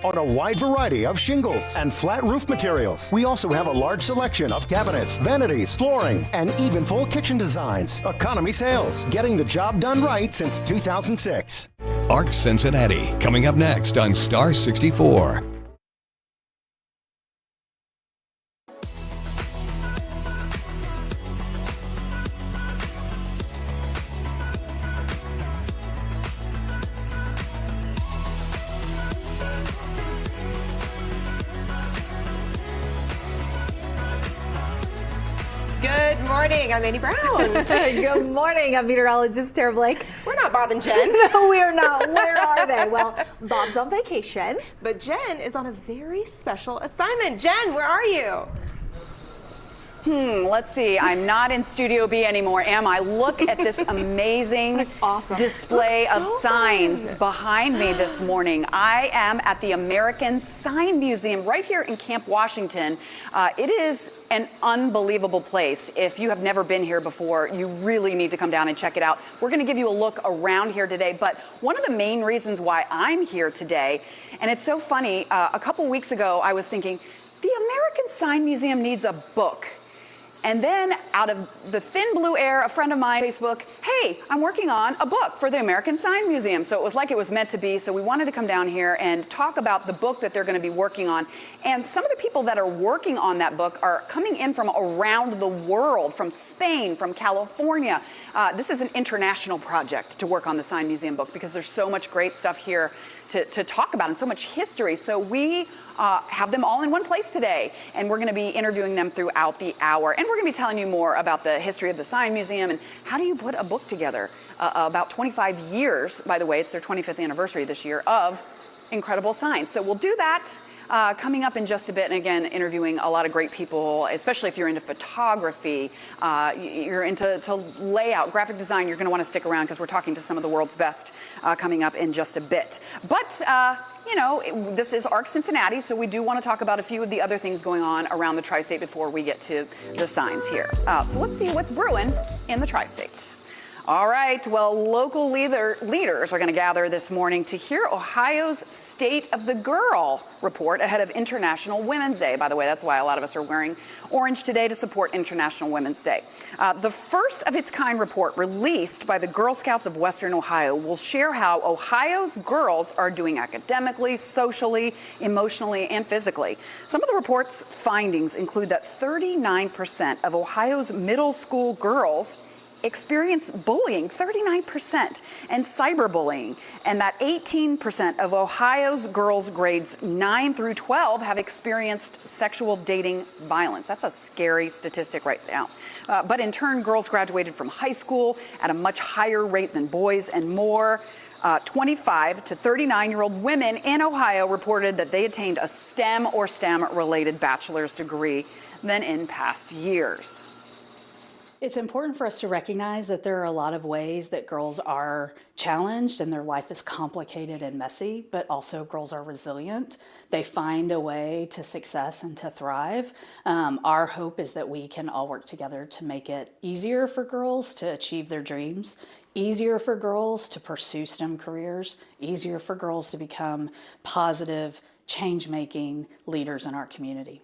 on a wide variety of shingles and flat roof materials. We also have a large selection of cabinets, vanities, flooring, and even full kitchen designs. Economy Sales, getting the job done right since 2006. Arc Cincinnati, coming up next on Star 64. Good morning, I'm Andy Brown. Good morning, I'm meteorologist Tera. We're not Bob and Jen. No, we're not. Where are they? Well, Bob's on vacation. But Jen is on a very special assignment. Jen, where are you? Let's see. I'm not in Studio B anymore, am I? Look at this amazing awesome. display of so signs fun. behind me this morning. I am at the American Sign Museum right here in Camp Washington. It is an unbelievable place. If you have never been here before, you really need to come down and check it out. We're going to give you a look around here today, but one of the main reasons why I'm here today, and it's so funny, a couple weeks ago I was thinking, the American Sign Museum needs a book. And then out of the thin blue air, a friend of mine, Facebook, hey, I'm working on a book for the American Sign Museum. So it was like it was meant to be. So we wanted to come down here and talk about the book that they're going to be working on. And some of the people that are working on that book are coming in from around the world, from Spain, from California. This is an international project to work on the Sign Museum book because there's so much great stuff here to talk about and so much history. So we have them all in one place today, and we're going to be interviewing them throughout the hour. And we're going to be telling you more about the history of the Sign Museum and how do you put a book together. About 25 years, by the way, it's their 25th anniversary this year, of incredible signs. So we'll do that coming up in just a bit, and again, interviewing a lot of great people, especially if you're into photography, you're into layout, graphic design. You're going to want to stick around because we're talking to some of the world's best coming up in just a bit. But you know, this is Arc Cincinnati, so we do want to talk about a few of the other things going on around the tri-state before we get to the signs here. So let's see what's brewing in the tri-state. All right, well, local leaders are going to gather this morning to hear Ohio's State of the Girl report ahead of International Women's Day. By the way, that's why a lot of us are wearing orange today to support International Women's Day. The first of its kind report released by the Girl Scouts of Western Ohio will share how Ohio's girls are doing academically, socially, emotionally, and physically. Some of the report's findings include that 39% of Ohio's middle school girls experience bullying, 39%, and cyberbullying, and that 18% of Ohio's girls grades 9 through 12 have experienced sexual dating violence. That's a scary statistic right now. But in turn, girls graduated from high school at a much higher rate than boys, and more 25 to 39-year-old women in Ohio reported that they attained a STEM or STEM-related bachelor's degree than in past years. It's important for us to recognize that there are a lot of ways that girls are challenged and their life is complicated and messy, but also girls are resilient. They find a way to success and to thrive. Our hope is that we can all work together to make it easier for girls to achieve their dreams, easier for girls to pursue STEM careers, easier for girls to become positive, change-making leaders in our community.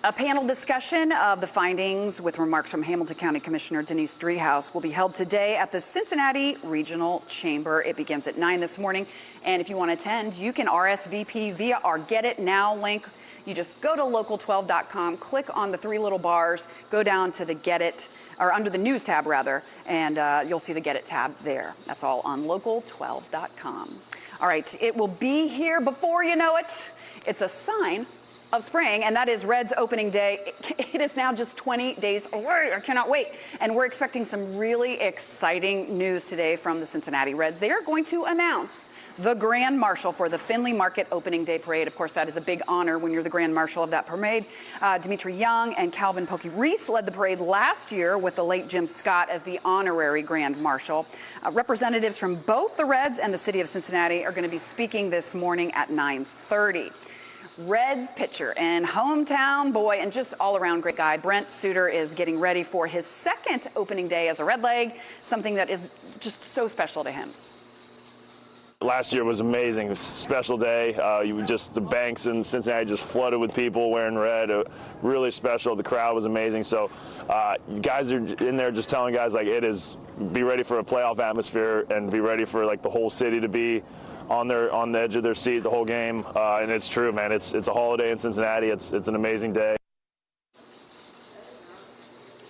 A panel discussion of the findings with remarks from Hamilton County Commissioner Denise Driehaus will be held today at the Cincinnati Regional Chamber. It begins at 9 this morning. And if you want to attend, you can RSVP via our Get It Now link. You just go to local12.com, click on the three little bars, go down to the Get It, or under the News tab rather, and you'll see the Get It tab there. That's all on local12.com. All right, it will be here before you know it. It's a sign of spring, and that is Reds opening day. It is now just 20 days away. I cannot wait. And we're expecting some really exciting news today from the Cincinnati Reds. They are going to announce the Grand Marshal for the Findlay Market Opening Day Parade. Of course, that is a big honor when you're the Grand Marshal of that parade. Dimitri Young and Calvin Pokey Reese led the parade last year with the late Jim Scott as the honorary Grand Marshal. Representatives from both the Reds and the city of Cincinnati are going to be speaking this morning at 9:30. Reds pitcher and hometown boy and just all-around great guy, Brent Suter, is getting ready for his second opening day as a Red Leg, something that is just so special to him. Last year was amazing. It was a special day. The banks in Cincinnati just flooded with people wearing red. Really special. The crowd was amazing. So you guys are in there just telling guys like it is. Be ready for a playoff atmosphere and be ready for like the whole city to be on the edge of their seat the whole game. And it's true, man. It's a holiday in Cincinnati. It's an amazing day.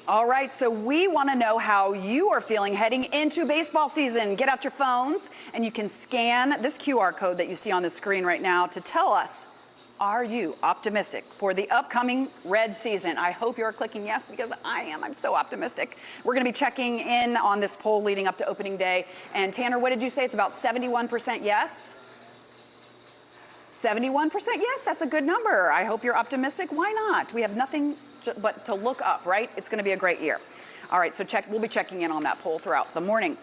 All right, so we want to know how you are feeling heading into baseball season. Get out your phones and you can scan this QR code that you see on the screen right now to tell us, are you optimistic for the upcoming Red season? I hope you're clicking yes, because I am. I'm so optimistic. We're going to be checking in on this poll leading up to opening day. And Tanner, what did you say? It's about 71% yes? 71% yes, that's a good number. I hope you're optimistic. Why not? We have nothing but to look up, right? It's going to be a great year. All right, so we'll be checking in on that poll throughout the morning.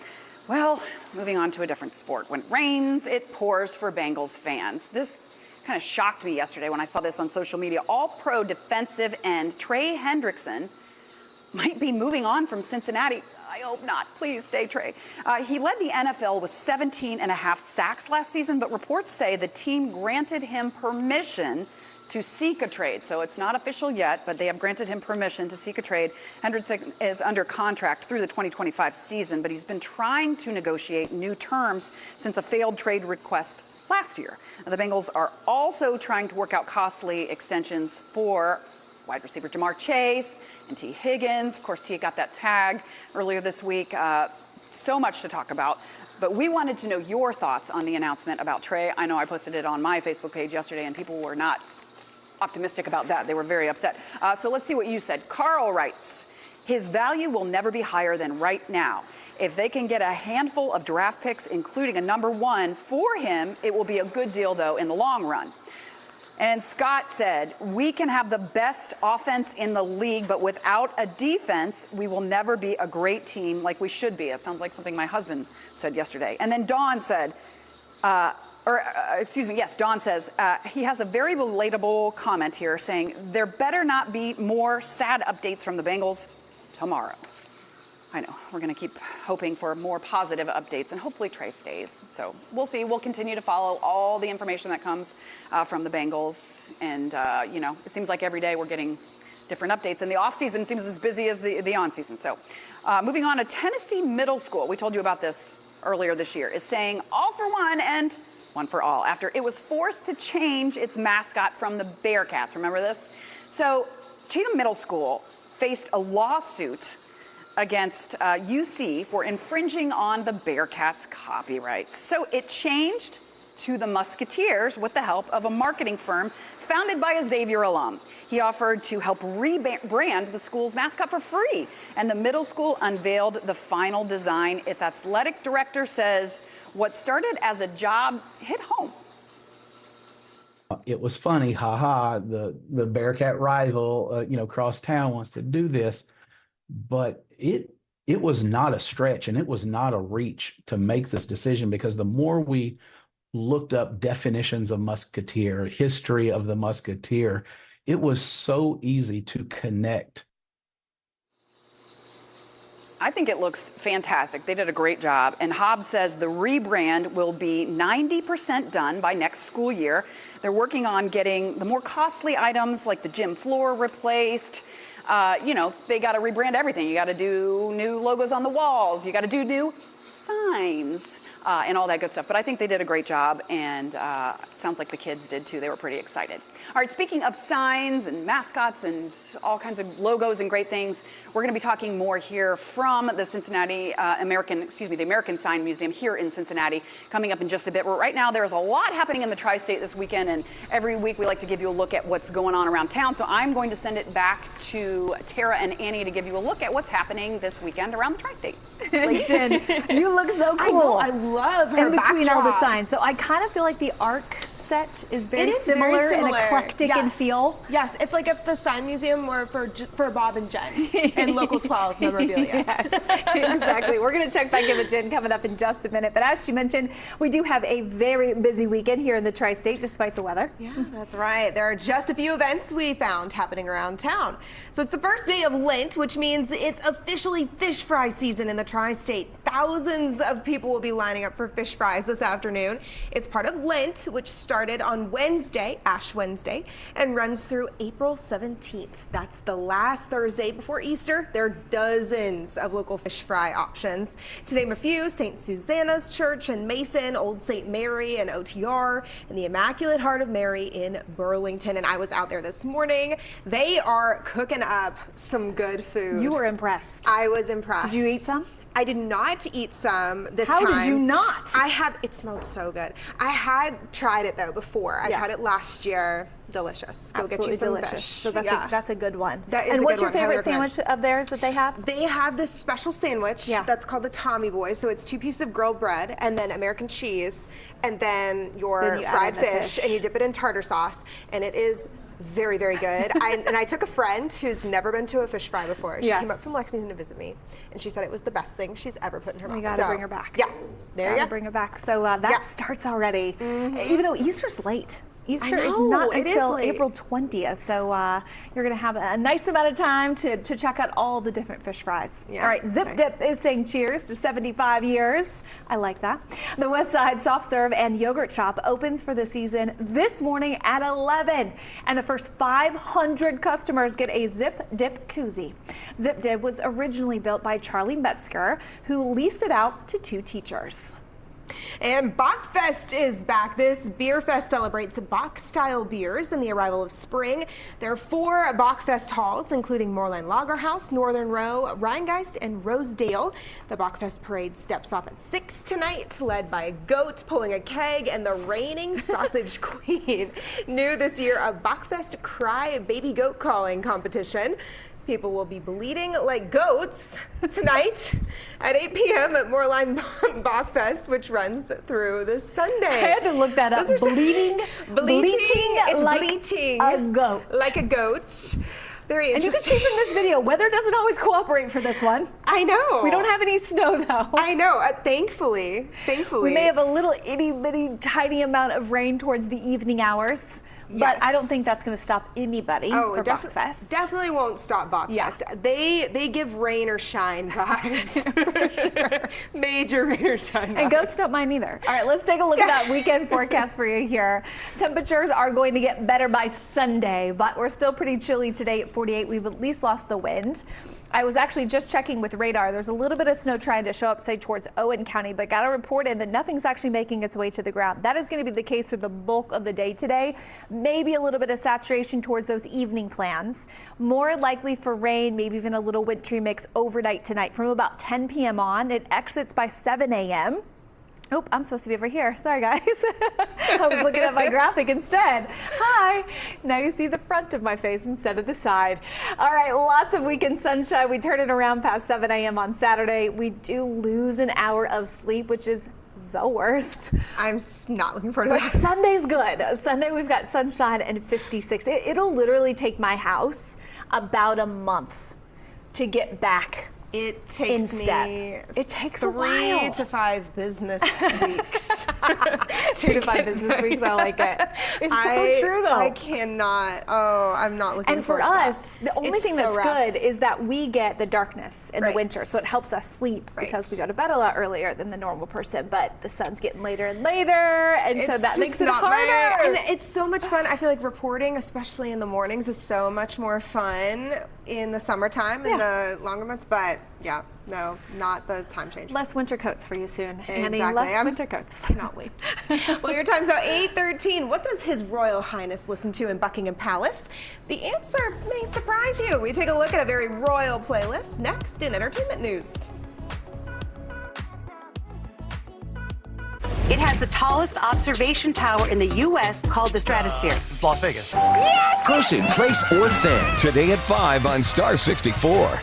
Well, moving on to a different sport. When it rains, it pours for Bengals fans. This kind of shocked me yesterday when I saw this on social media. All-pro defensive end Trey Hendrickson might be moving on from Cincinnati. I hope not. Please stay, Trey. He led the NFL with 17.5 sacks last season, but reports say the team granted him permission to seek a trade. So it's not official yet, but they have granted him permission to seek a trade. Hendrickson is under contract through the 2025 season, but he's been trying to negotiate new terms since a failed trade request last year. The Bengals are also trying to work out costly extensions for wide receiver Jamar Chase and T. Higgins. Of course, T got that tag earlier this week. So much to talk about. But we wanted to know your thoughts on the announcement about Trey. I know I posted it on my Facebook page yesterday, and people were not optimistic about that. They were very upset. So let's see what you said. Carl writes, his value will never be higher than right now. If they can get a handful of draft picks, including a number 1 for him, it will be a good deal, though, in the long run. And Scott said, we can have the best offense in the league, but without a defense, we will never be a great team like we should be. That sounds like something my husband said yesterday. And then Dawn said, Dawn says, he has a very relatable comment here saying, there better not be more sad updates from the Bengals tomorrow. I know, we're going to keep hoping for more positive updates, and hopefully Trey stays. So we'll see. We'll continue to follow all the information that comes from the Bengals. And, it seems like every day we're getting different updates. And the offseason seems as busy as the on-season. So moving on, a Tennessee middle school, we told you about this earlier this year, is saying all for one and one for all after it was forced to change its mascot from the Bearcats. Remember this? So Cheatham Middle School faced a lawsuit against UC for infringing on the Bearcats' copyrights. So it changed to the Musketeers with the help of a marketing firm founded by a Xavier alum. He offered to help rebrand the school's mascot for free, and the middle school unveiled the final design. Its athletic director says what started as a job hit home. It was funny, haha, the Bearcat rival, across town wants to do this, but it was not a stretch and it was not a reach to make this decision, because the more we looked up definitions of musketeer, history of the musketeer, it was so easy to connect. I think it looks fantastic. They did a great job. And Hobbs says the rebrand will be 90% done by next school year. They're working on getting the more costly items like the gym floor replaced. They got to rebrand everything. You got to do new logos on the walls. You got to do new signs and all that good stuff. But I think they did a great job, and it sounds like the kids did too. They were pretty excited. All right, speaking of signs and mascots and all kinds of logos and great things, we're going to be talking more here from the the American Sign Museum here in Cincinnati coming up in just a bit. Right now, there's a lot happening in the tri-state this weekend, and every week we like to give you a look at what's going on around town. So I'm going to send it back to Tara and Annie to give you a look at what's happening this weekend around the tri-state. Like, Jen, you look so cool. I love her in between all the backdrop. signs. So I kind of feel like the ARC set is very It is similar, very similar and eclectic in feel. Yes, it's like if the Sign Museum were for Bob and Jen and Local 12 memorabilia. Yes, exactly. We're going to check back in with Jen coming up in just a minute. But as she mentioned, we do have a very busy weekend here in the Tri-State despite the weather. Yeah, that's right. There are just a few events we found happening around town. So it's the first day of Lent, which means it's officially fish fry season in the Tri-State. Thousands of people will be lining up for fish fries this afternoon. It's part of Lent, which started on Wednesday, Ash Wednesday, and runs through April 17th. That's the last Thursday before Easter. There are dozens of local fish fry options. To name a few, St. Susanna's Church in Mason, Old St. Mary and OTR, and the Immaculate Heart of Mary in Burlington. And I was out there this morning. They are cooking up some good food. You were impressed. I was impressed. Did you eat some? I did not eat some this How time. did you not? It smelled so good. I had tried it though before. I tried it last year. Delicious. Go Absolutely get you some delicious. fish. So that's a good one. That is and a what's good your one. Highly favorite sandwich of theirs that they have? They have this special sandwich that's called the Tommy Boy. So it's 2 pieces of grilled bread and then American cheese and then your fried fish and you dip it in tartar sauce and it is very, very good. And I took a friend who's never been to a fish fry before. She came up from Lexington to visit me, and she said it was the best thing she's ever put in her mouth. You gotta bring her back. Yeah, there you go. Bring her back. So that starts already, even though Easter's late. Easter is know, not it is until late. April 20th, so you're going to have a nice amount of time to check out all the different fish fries. Yeah, all right, Zip Dip is saying cheers to 75 years. I like that. The West Side Soft Serve and Yogurt Shop opens for the season this morning at 11, and the first 500 customers get a Zip Dip koozie. Zip Dip was originally built by Charlie Metzger, who leased it out to 2 teachers. And Bachfest is back. This beer fest celebrates Bach-style beers and the arrival of spring. There are 4 Bachfest halls, including Moorland Lager House, Northern Row, Rheingeist, and Rosedale. The Bachfest parade steps off at 6 tonight, led by a goat pulling a keg and the reigning sausage queen. New this year, a Bachfest Cry Baby Goat Calling competition. People will be bleating like goats tonight at 8 p.m. at Moorline Bachfest, which runs through this Sunday. I had to look that up. Bleating It's like bleating a goat. Like a goat. Very And you can interesting. see from this video, weather doesn't always cooperate for this one. I know. We don't have any snow though. I know. Thankfully. We may have a little itty bitty tiny amount of rain towards the evening hours. But I don't think that's going to stop anybody for Bachfest. Definitely won't stop Bachfest. Yeah. They give rain or shine vibes. Major rain or shine vibes. And goats don't mind either. All right, let's take a look at that weekend forecast for you here. Temperatures are going to get better by Sunday, but we're still pretty chilly today at 48. We've at least lost the wind. I was actually just checking with radar. There's a little bit of snow trying to show up, say, towards Owen County, but got a report in that nothing's actually making its way to the ground. That is going to be the case for the bulk of the day today. Maybe a little bit of saturation towards those evening plans. More likely for rain, maybe even a little wintry mix overnight tonight from about 10 p.m. on. It exits by 7 a.m. Oh, I'm supposed to be over here. Sorry, guys. I was looking at my graphic instead. Hi. Now you see the front of my face instead of the side. All right, lots of weekend sunshine. We turn it around past 7 a.m. on Saturday. We do lose an hour of sleep, which is the worst. I'm not looking forward to that. Sunday's good. Sunday we've got sunshine and 56. It'll literally take my house about a month to get back. It takes me It takes a while. 3 to 5 business weeks. 2 to 5 business weeks. I like it. It's so true, though. I cannot. Oh, I'm not looking And for forward to us, that. the only It's thing so that's rough. good is that we get the darkness in the Right. winter, so it helps us sleep because Right. we go to bed a lot earlier than the normal person. But the sun's getting later and later, and so It's that makes just it not harder. And it's so much fun. I feel like reporting, especially in the mornings, is so much more fun in the summertime in the longer months. But yeah, no, not the time change. Less winter coats for you soon, Annie. Exactly. Less winter coats. Cannot wait. Well, your time's out 8:13. What does His Royal Highness listen to in Buckingham Palace? The answer may surprise you. We take a look at a very royal playlist next in entertainment news. It has the tallest observation tower in the U.S. called the Stratosphere. Las Vegas. Person, place, or thing. Today at 5 on Star 64.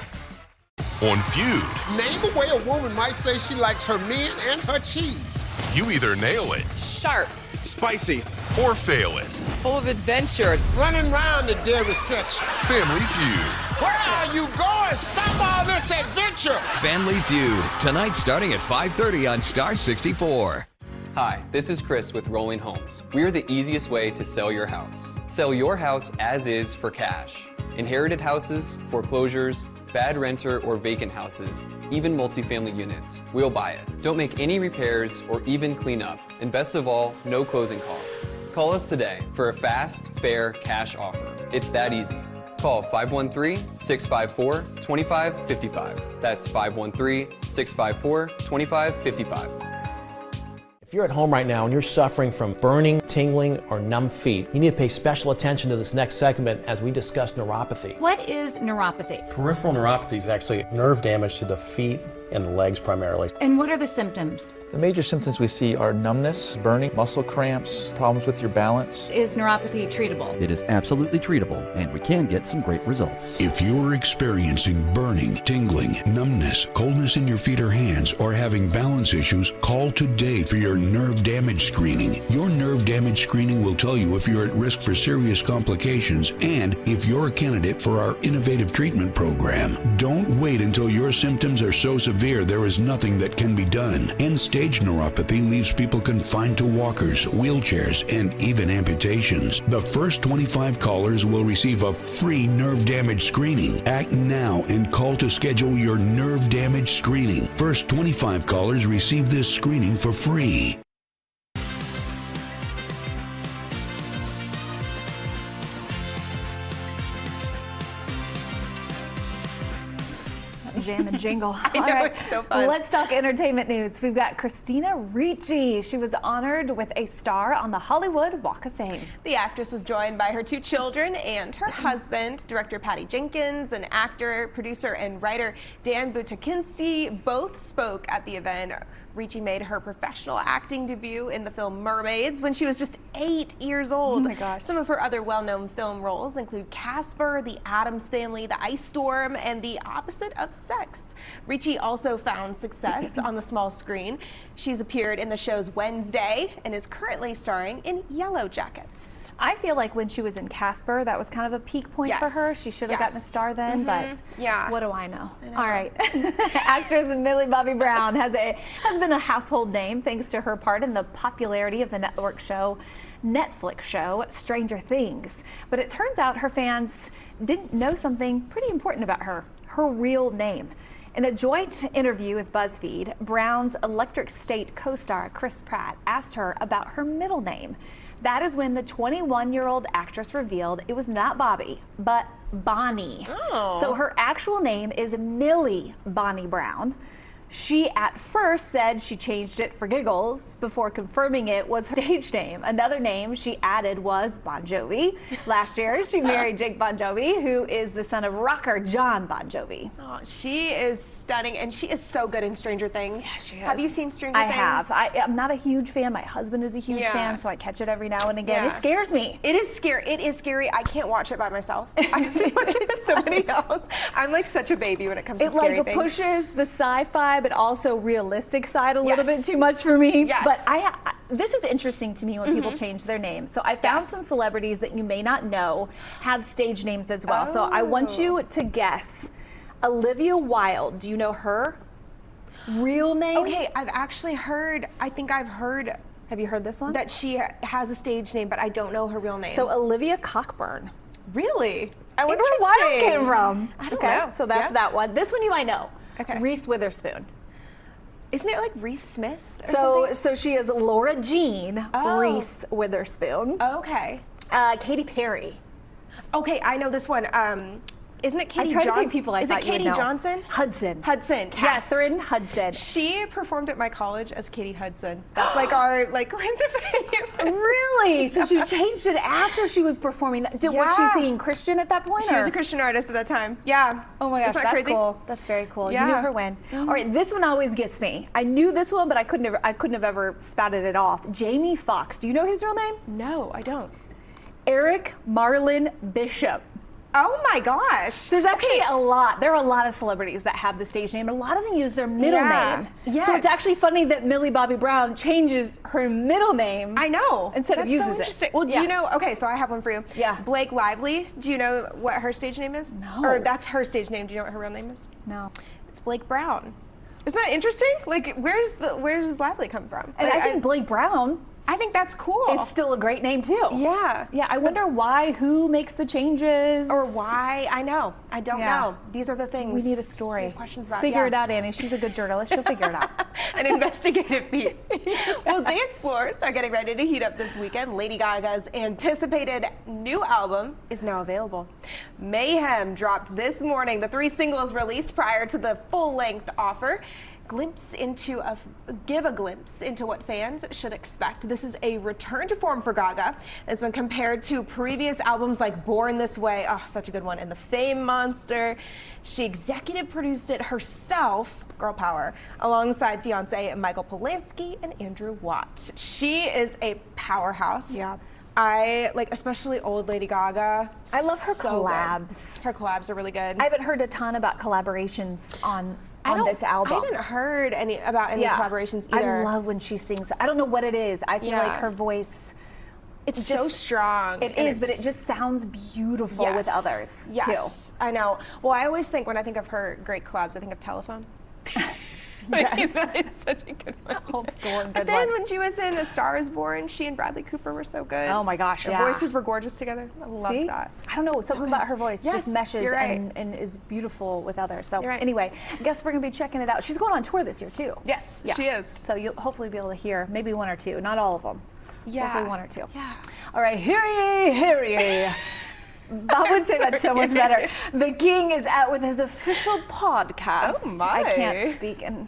On Feud, Name a way a woman might say she likes her men and her cheese. you either nail it Sharp. spicy, or fail it. Full of adventure. Running around the dairy section. Family Feud. Where are you going? Stop all this adventure. Family Feud, tonight starting at 5:30 on Star 64. Hi, this is Chris with Rolling Homes. We are the easiest way to sell your house. Sell your house as is for cash. Inherited houses, foreclosures, bad renter or vacant houses, even multifamily units. We'll buy it. Don't make any repairs or even clean up. And best of all, no closing costs. Call us today for a fast, fair cash offer. It's that easy. Call 513-654-2555. That's 513-654-2555. If you're at home right now and you're suffering from burning, tingling, or numb feet, you need to pay special attention to this next segment as we discuss neuropathy. What is neuropathy? Peripheral neuropathy is actually nerve damage to the feet and the legs primarily. And what are the symptoms? The major symptoms we see are numbness, burning, muscle cramps, problems with your balance. Is neuropathy treatable? It is absolutely treatable, and we can get some great results. If you're experiencing burning, tingling, numbness, coldness in your feet or hands, or having balance issues, call today for your nerve damage screening. Your nerve damage screening will tell you if you're at risk for serious complications and if you're a candidate for our innovative treatment program. Don't wait until your symptoms are so severe there is nothing that can be done. End-stage neuropathy leaves people confined to walkers, wheelchairs, and even amputations. The first 25 callers will receive a free nerve damage screening. Act now and call to schedule your nerve damage screening. First 25 callers receive this screening for free. Jam and jingle. I know, All right, it's so fun. Let's talk entertainment news. We've got Christina Ricci. She was honored with a star on the Hollywood Walk of Fame. The actress was joined by her 2 children and her husband, director Patty Jenkins, and actor, producer, and writer Dan Butakinski both spoke at the event. Ricci made her professional acting debut in the film Mermaids when she was just 8 years old. Oh my gosh. Some of her other well-known film roles include Casper, The Addams Family, The Ice Storm, and The Opposite of Sex. Ricci also found success on the small screen. She's appeared in the shows Wednesday and is currently starring in Yellow Jackets. I feel like when she was in Casper, that was kind of a peak point for her. She should have gotten a star then, but yeah, what do I know? All right. Actress Millie Bobby Brown has been a household name thanks to her part in the popularity of the Netflix show Stranger Things. But it turns out her fans didn't know something pretty important about her real name. In a joint interview with BuzzFeed, Brown's Electric State co-star Chris Pratt asked her about her middle name. That is when the 21-year-old actress revealed it was not Bobby, but Bonnie. Oh. So her actual name is Millie Bonnie Brown. She at first said she changed it for giggles before confirming it was her stage name. Another name she added was Bon Jovi. Last year, she married Jake Bon Jovi, who is the son of rocker John Bon Jovi. Oh, she is stunning, and she is so good in Stranger Things. Yeah, she is. Have you seen Stranger Things? I have. I'm not a huge fan. My husband is a huge fan, so I catch it every now and again. Yeah. It scares me. It is scary. It is scary. I can't watch it by myself. I have to watch it with somebody else. I'm like such a baby when it comes to scary things. It pushes the sci-fi, but also realistic side a little bit too much for me. Yes. But this is interesting to me when people change their names. So I found some celebrities that you may not know have stage names as well. So I want you to guess. Olivia Wilde, do you know her real name? Okay, I've actually heard, Have you heard this one? That she has a stage name, but I don't know her real name. So Olivia Cockburn. Really? I wonder where that came from. I don't know. So that's that one. This one you might know. Okay. Reese Witherspoon. Isn't it like Reese Smith or something? So she is Laura Jean Reese Witherspoon. Okay. Katy Perry. Okay, I know this one. Isn't it Katie I try Johnson? to pick people I Is thought it you would Katie know. Johnson? Hudson. Catherine Yes. Hudson. She performed at my college as Katie Hudson. That's like our claim to fame. Really? So she changed it after she was performing. Was she singing Christian at that point? She was a Christian artist at that time. Yeah. Oh my gosh, Isn't that that's crazy? cool. That's very cool. Yeah. You knew her when. All right, this one always gets me. I knew this one, but I couldn't have ever spouted it off. Jamie Foxx. Do you know his real name? No, I don't. Eric Marlin Bishop. Oh my gosh. There's actually a lot. There are a lot of celebrities that have the stage name, and a lot of them use their middle name. Yes. So it's actually funny that Millie Bobby Brown changes her middle name. I know. Instead of That's uses so it. interesting. Well, do you know, okay, so I have one for you. Yeah. Blake Lively, do you know what her stage name is? No. Or that's her stage name. Do you know what her real name is? No. It's Blake Brown. Isn't that interesting? Like, where does Lively come from? And Like, I think Blake Brown I think that's cool. is still a great name too. Yeah. Yeah, I wonder who makes the changes. Or why? I know. I don't know. These are the things. We need a story. We have questions about. Figure it out, Annie. She's a good journalist. She'll figure it out. An investigative piece. Well, dance floors are getting ready to heat up this weekend. Lady Gaga's anticipated new album is now available. Mayhem dropped this morning. The 3 singles released prior to the full-length offer give a glimpse into what fans should expect. This is a return to form for Gaga. It's been compared to previous albums like Born This Way, oh, such a good one, and The Fame Monster. She executive produced it herself, girl power, alongside fiance Michael Polanski and Andrew Watt. She is a powerhouse. Yeah. I like, especially old Lady Gaga. I love her So collabs. good. Her collabs are really good. I haven't heard a ton about collaborations on this album. I haven't heard about any collaborations either. I love when she sings. I don't know what it is. I feel like her voice. It's so strong. It is, but it just sounds beautiful with others Yes, I know. Well, I always think when I think of her great collabs, I think of Telephone. That is such a good one. Old school and good But then one. when she was in A Star Is Born, she and Bradley Cooper were so good. Oh my gosh, Their voices were gorgeous together. I love that. I don't know, something about her voice Yes, just meshes you're right. and is beautiful with others. So You're right. anyway, I guess we're gonna be checking it out. She's going on tour this year too. Yes, she is. So you'll hopefully be able to hear maybe 1 or 2, not all of them. Yeah. Hopefully 1 or 2. Yeah. All right, hear ye, hear ye. Bob would say that so much better. The King is out with his official podcast. Oh my. I can't speak in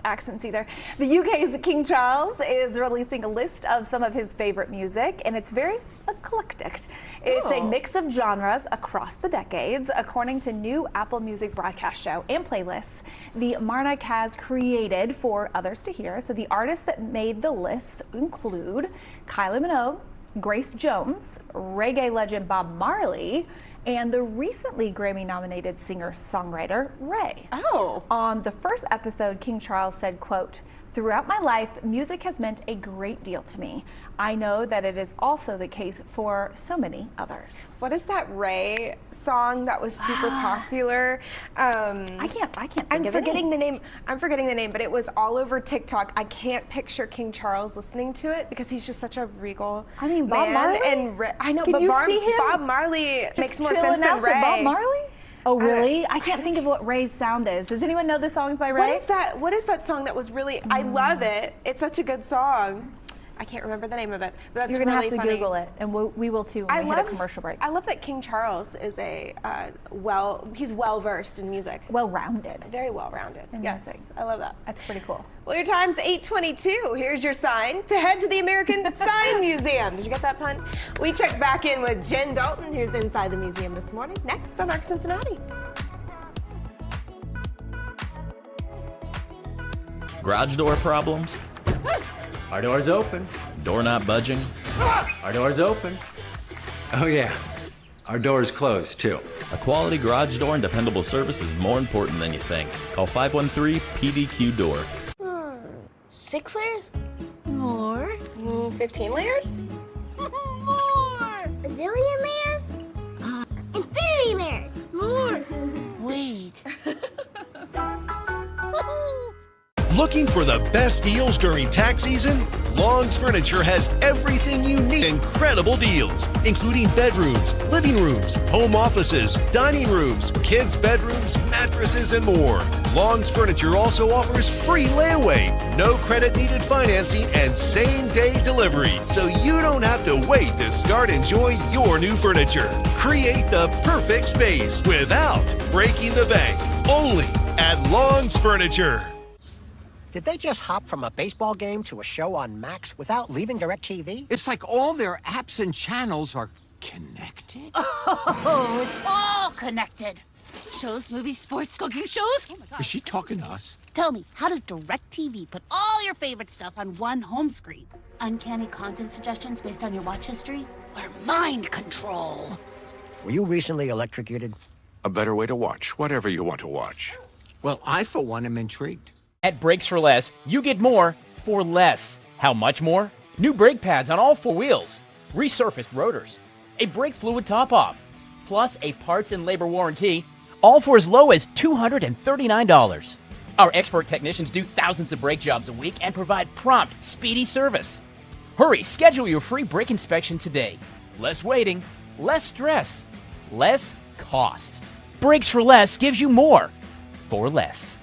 accents either. The UK's King Charles is releasing a list of some of his favorite music, and it's very eclectic. It's a mix of genres across the decades, according to new Apple Music broadcast show and playlists the Marnak has created for others to hear. So the artists that made the lists include Kylie Minogue, Grace Jones, reggae legend Bob Marley, and the recently Grammy-nominated singer-songwriter Ray. Oh. On the first episode, King Charles said, quote, "Throughout my life, music has meant a great deal to me. I know that it is also the case for so many others." What is that Ray song that was super popular? I can't think I'm of forgetting the name. I'm forgetting the name, but it was all over TikTok. I can't picture King Charles listening to it because he's just such a regal I mean, Bob man. Marley? And I know, Can but you see him Bob Marley makes more sense chilling than out Ray. to Bob Marley? Oh, really? I can't think of what Ray's sound is. Does anyone know the songs by Ray? What is that song that was really? I love it. It's such a good song. I can't remember the name of it, but that's You're gonna really have to funny. Google it, and we will too when we hit a commercial break. I love that King Charles is he's well versed in music. Well-rounded. Very well-rounded. In Yes, music. I love that. That's pretty cool. Well, your time's 8:22. Here's your sign to head to the American Sign Museum. Did you get that pun? We check back in with Jen Dalton, who's inside the museum this morning, next on Arc Cincinnati. Garage door problems? Our door's open. Door not budging? Our door's open. Oh yeah, our door's closed too. A quality garage door and dependable service is more important than you think. Call 513-PDQ-DOOR. 6 layers? More. 15 layers? More! A zillion layers? Infinity layers! More! Wait. Looking for the best deals during tax season? Long's Furniture has everything you need. Incredible deals, including bedrooms, living rooms, home offices, dining rooms, kids' bedrooms, mattresses, and more. Long's Furniture also offers free layaway, no credit needed financing, and same-day delivery, so you don't have to wait to start enjoying your new furniture. Create the perfect space without breaking the bank. Only at Long's Furniture. Did they just hop from a baseball game to a show on Max without leaving DirecTV? It's like all their apps and channels are connected. Oh, it's all connected. Shows, movies, sports, cooking shows. Oh my God. Is she talking to us? Tell me, how does DirecTV put all your favorite stuff on one home screen? Uncanny content suggestions based on your watch history? Or mind control? Were you recently electrocuted? A better way to watch whatever you want to watch. Well, I, for one, am intrigued. At Brakes for Less, you get more for less. How much more? New brake pads on all 4 wheels, resurfaced rotors, a brake fluid top-off, plus a parts and labor warranty, all for as low as $239. Our expert technicians do thousands of brake jobs a week and provide prompt, speedy service. Hurry, schedule your free brake inspection today. Less waiting, less stress, less cost. Brakes for Less gives you more for less.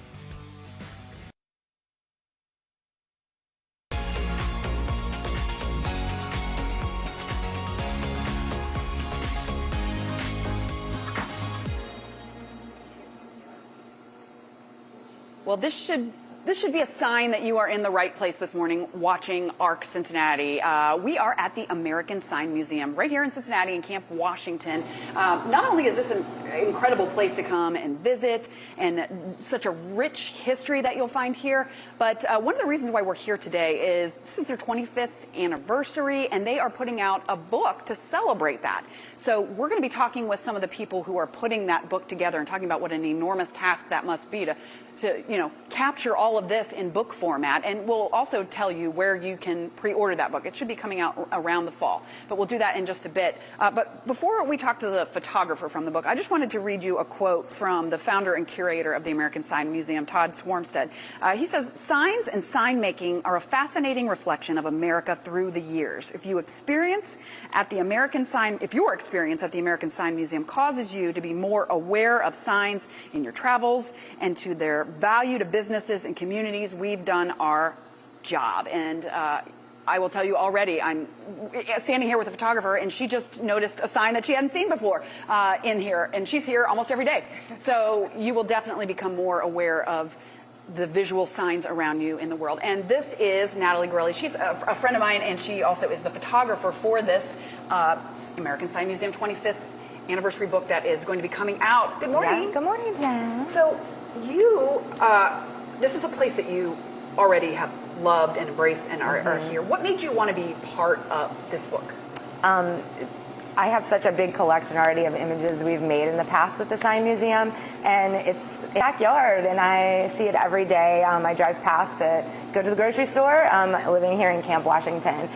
Well, this should be a sign that you are in the right place this morning watching ARC Cincinnati. We are at the American Sign Museum right here in Cincinnati in Camp Washington. Not only is this an incredible place to come and visit and such a rich history that you'll find here, but one of the reasons why we're here today is this is their 25th anniversary and they are putting out a book to celebrate that. So we're going to be talking with some of the people who are putting that book together and talking about what an enormous task that must be to capture all of this in book format, and we'll also tell you where you can pre-order that book. It should be coming out around the fall, but we'll do that in just a bit. But before we talk to the photographer from the book, I just wanted to read you a quote from the founder and curator of the American Sign Museum, Todd Swarmstead. He says, "Signs and sign making are a fascinating reflection of America through the years. If your experience at the American Sign Museum causes you to be more aware of signs in your travels and to their value to businesses and communities, we've done our job." And I will tell you already, I'm standing here with a photographer and she just noticed a sign that she hadn't seen before in here, and she's here almost every day. So you will definitely become more aware of the visual signs around you in the world. And this is Natalie Gorelli. She's a friend of mine, and she also is the photographer for this American Sign Museum 25th anniversary book that is going to be coming out. Good morning. Yeah, good morning, Jen. So you, this is a place that you already have loved and embraced and are here. What made you want to be part of this book? I have such a big collection already of images we've made in the past with the Sign Museum, and it's in the backyard, and I see it every day. I drive past to go to the grocery store, living here in Camp Washington.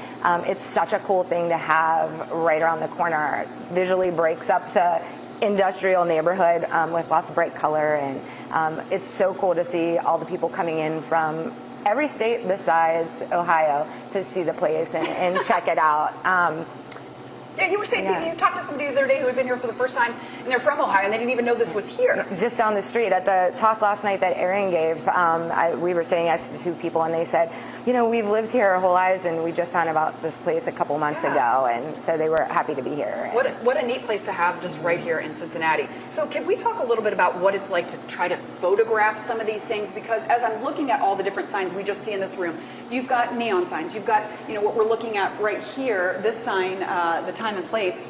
It's such a cool thing to have right around the corner. Visually breaks up the industrial neighborhood with lots of bright color, and it's so cool to see all the people coming in from every state besides Ohio to see the place and check it out. Yeah, you were saying you talked to somebody the other day who had been here for the first time, and they're from Ohio, and they didn't even know this was here. Just down the street at the talk last night that Aaron gave, we were saying yes to 2 people, and they said, we've lived here our whole lives, and we just found about this place a couple months ago, and so they were happy to be here. What a neat place to have just right here in Cincinnati. So can we talk a little bit about what it's like to try to photograph some of these things? Because as I'm looking at all the different signs we just see in this room, you've got neon signs, you've got what we're looking at right here, this sign, the time and place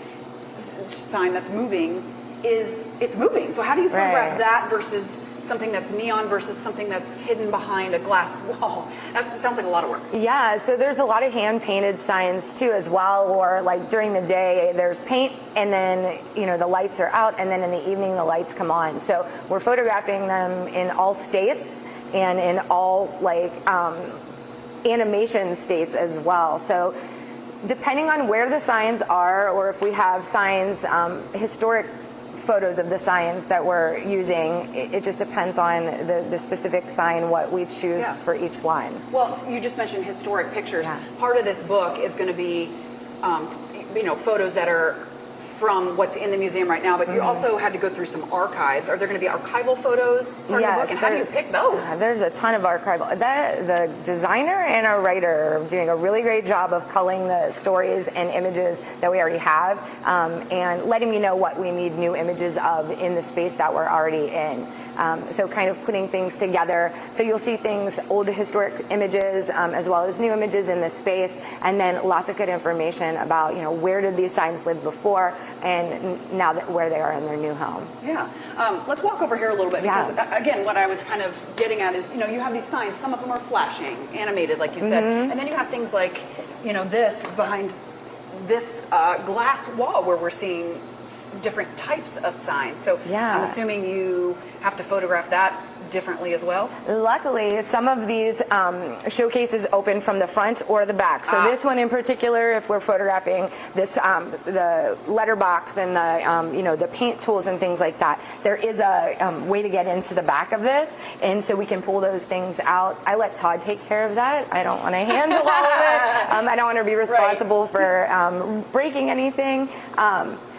sign that's moving, it's moving. So how do you photograph that versus something that's neon versus something that's hidden behind a glass wall? That sounds like a lot of work. Yeah, so there's a lot of hand-painted signs too as well, or like during the day there's paint, and then the lights are out, and then in the evening the lights come on. So we're photographing them in all states and in all animation states as well. So depending on where the signs are, or if we have signs, historic photos of the signs that we're using, it just depends on the specific sign, what we choose for each one. Well, you just mentioned historic pictures. Part of this book is going to be, photos that are from what's in the museum right now, but you also had to go through some archives. Are there going to be archival photos part of the book? And how do you pick those? There's a ton of archival. The designer and our writer are doing a really great job of culling the stories and images that we already have, and letting me know what we need new images of in the space that we're already in. So kind of putting things together. So you'll see things, old historic images, as well as new images in this space, and then lots of good information about, where did these signs live before, and now where they are in their new home. Yeah. Let's walk over here a little bit, because again, what I was kind of getting at is, you have these signs, some of them are flashing, animated, like you said, and then you have things like, this behind this glass wall where we're seeing different types of signs. So I'm assuming you have to photograph that differently as well? Luckily, some of these showcases open from the front or the back. So this one in particular, if we're photographing this, the letterbox and the the paint tools and things like that, there is a way to get into the back of this, and so we can pull those things out. I let Todd take care of that. I don't want to handle all of it. I don't want to be responsible for breaking anything.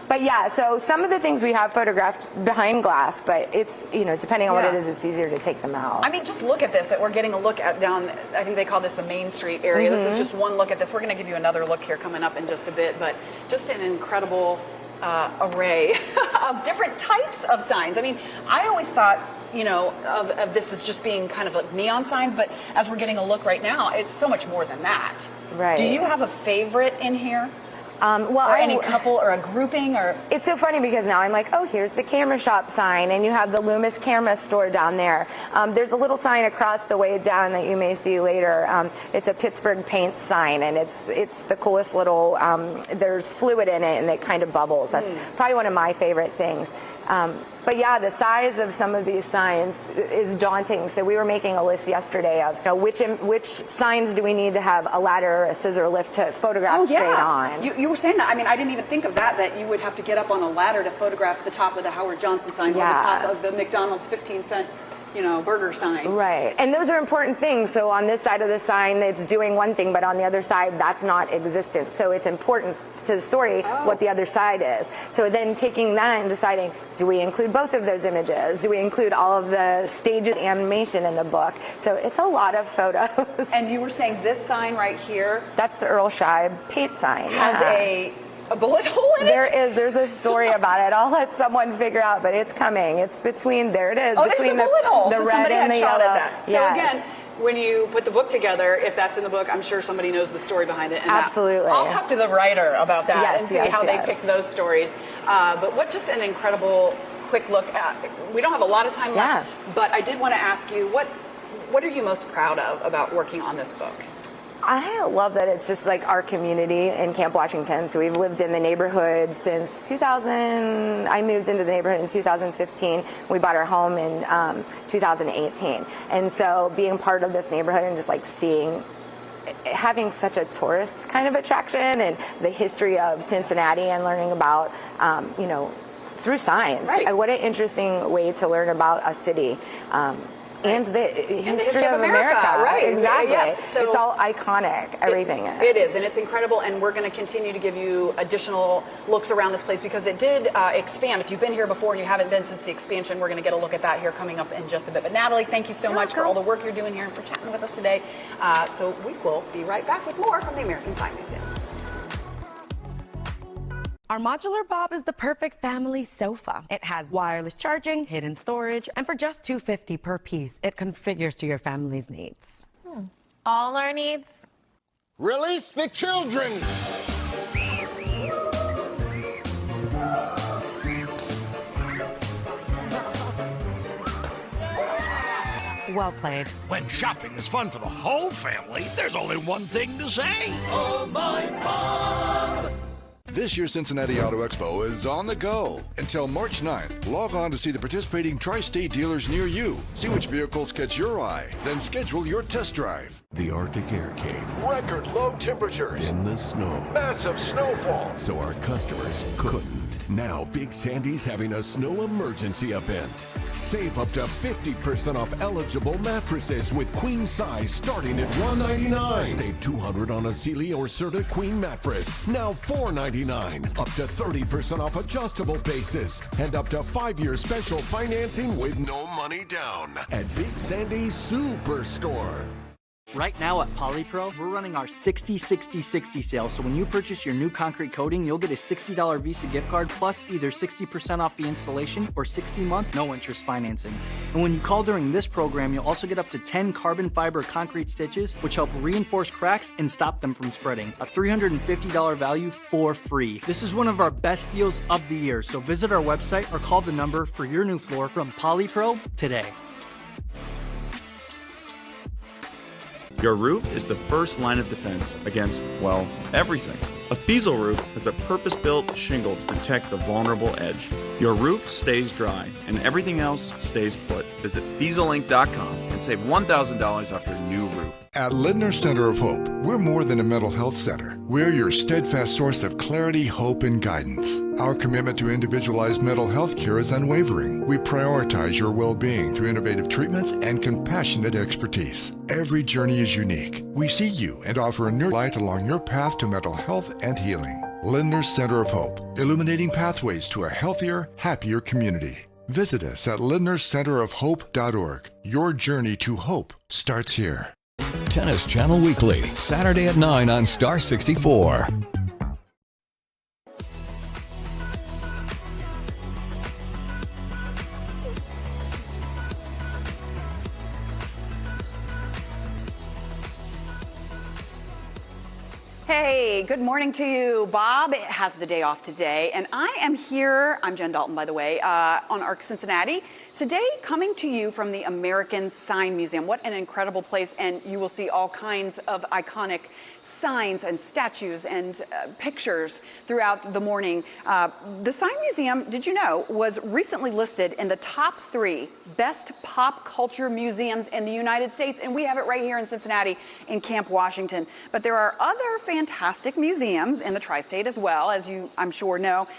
But yeah, so some of the things we have photographed behind glass, but it's, depending on what it is, it's easier to take them out. I mean, just look at this, that we're getting a look at down, I think they call this the Main Street area. This is just one look at this. We're going to give you another look here coming up in just a bit, but just an incredible array of different types of signs. I mean, I always thought, of this as just being kind of like neon signs, but as we're getting a look right now, it's so much more than that. Right. Do you have a favorite in here? Or any couple or a grouping, or it's so funny because now I'm like, oh, here's the camera shop sign, and you have the Loomis camera store down there. There's a little sign across the way down that you may see later. It's a Pittsburgh Paints sign, and it's the coolest little. There's fluid in it, and it kind of bubbles. That's probably one of my favorite things. But yeah, the size of some of these signs is daunting. So we were making a list yesterday of which signs do we need to have a ladder or a scissor lift to photograph straight on. You were saying that. I mean, I didn't even think of that you would have to get up on a ladder to photograph the top of the Howard Johnson sign or the top of the McDonald's 15-cent burger sign. Right. And those are important things. So on this side of the sign, it's doing one thing, but on the other side, that's not existent. So it's important to the story what the other side is. So then taking that and deciding, do we include both of those images? Do we include all of the staged animation in the book? So it's a lot of photos. And you were saying this sign right here? That's the Earl Scheib paint sign. Has a bullet hole in it? There's a story about it. I'll let someone figure out, but it's coming. It's between, there it is, between the bullet hole. The red and the yellow. So again, when you put the book together, if that's in the book, I'm sure somebody knows the story behind it. And absolutely. I'll talk to the writer about that and see how they pick those stories. But what just an incredible quick look at. We don't have a lot of time left, but I did want to ask you, what are you most proud of about working on this book? I love that it's just like our community in Camp Washington. So we've lived in the neighborhood since 2000. I moved into the neighborhood in 2015. We bought our home in 2018. And so being part of this neighborhood and just like having such a tourist kind of attraction and the history of Cincinnati and learning about, through science. Right. What an interesting way to learn about a city. And the history of America. Right, exactly. Yes. So it's all iconic, everything is. It is, and it's incredible, and we're going to continue to give you additional looks around this place because it did expand. If you've been here before and you haven't been since the expansion, we're going to get a look at that here coming up in just a bit. But Natalie, thank you so much for all the work you're doing here and for chatting with us today. So we will be right back with more from the American Sign Museum. Our modular Bob is the perfect family sofa. It has wireless charging, hidden storage, and for just $250 per piece, it configures to your family's needs. All our needs? Release the children! Well played. When shopping is fun for the whole family, there's only one thing to say. Oh, my Bob! This year's Cincinnati Auto Expo is on the go. Until March 9th, log on to see the participating tri-state dealers near you. See which vehicles catch your eye, then schedule your test drive. The Arctic air came. Record low temperatures. Then the snow. Massive snowfall. So our customers couldn't. Now Big Sandy's having a snow emergency event. Save up to 50% off eligible mattresses with queen size starting at $199. Save $200 on a Sealy or Serta queen mattress. Now $499. Up to 30% off adjustable bases. And up to 5-year special financing with no money down. At Big Sandy's Superstore. Right now at Polypro, we're running our 60-60-60 sale, so when you purchase your new concrete coating, you'll get a $60 Visa gift card plus either 60% off the installation or 60-month no-interest financing. And when you call during this program, you'll also get up to 10 carbon fiber concrete stitches, which help reinforce cracks and stop them from spreading. A $350 value for free. This is one of our best deals of the year, so visit our website or call the number for your new floor from Polypro today. Your roof is the first line of defense against, well, everything. A Fiesel roof is a purpose-built shingle to protect the vulnerable edge. Your roof stays dry and everything else stays put. Visit FieselInc.com and save $1,000 off your new roof. At Lindner Center of Hope, we're more than a mental health center. We're your steadfast source of clarity, hope, and guidance. Our commitment to individualized mental health care is unwavering. We prioritize your well-being through innovative treatments and compassionate expertise. Every journey is unique. We see you and offer a new light along your path to mental health and healing. Lindner Center of Hope, illuminating pathways to a healthier, happier community. Visit us at LindnerCenterOfHope.org. Your journey to hope starts here. Tennis Channel Weekly, Saturday at 9 on Star 64. Hey, good morning to you. Bob has the day off today, and I am here, I'm Jen Dalton, by the way, on ARC Cincinnati. Today, coming to you from the American Sign Museum. What an incredible place, and you will see all kinds of iconic signs and statues and pictures throughout the morning. The Sign Museum, did you know, was recently listed in the top 3 best pop culture museums in the United States, and we have it right here in Cincinnati in Camp Washington. But there are other fantastic museums in the tri-state as well, as you, I'm sure, know,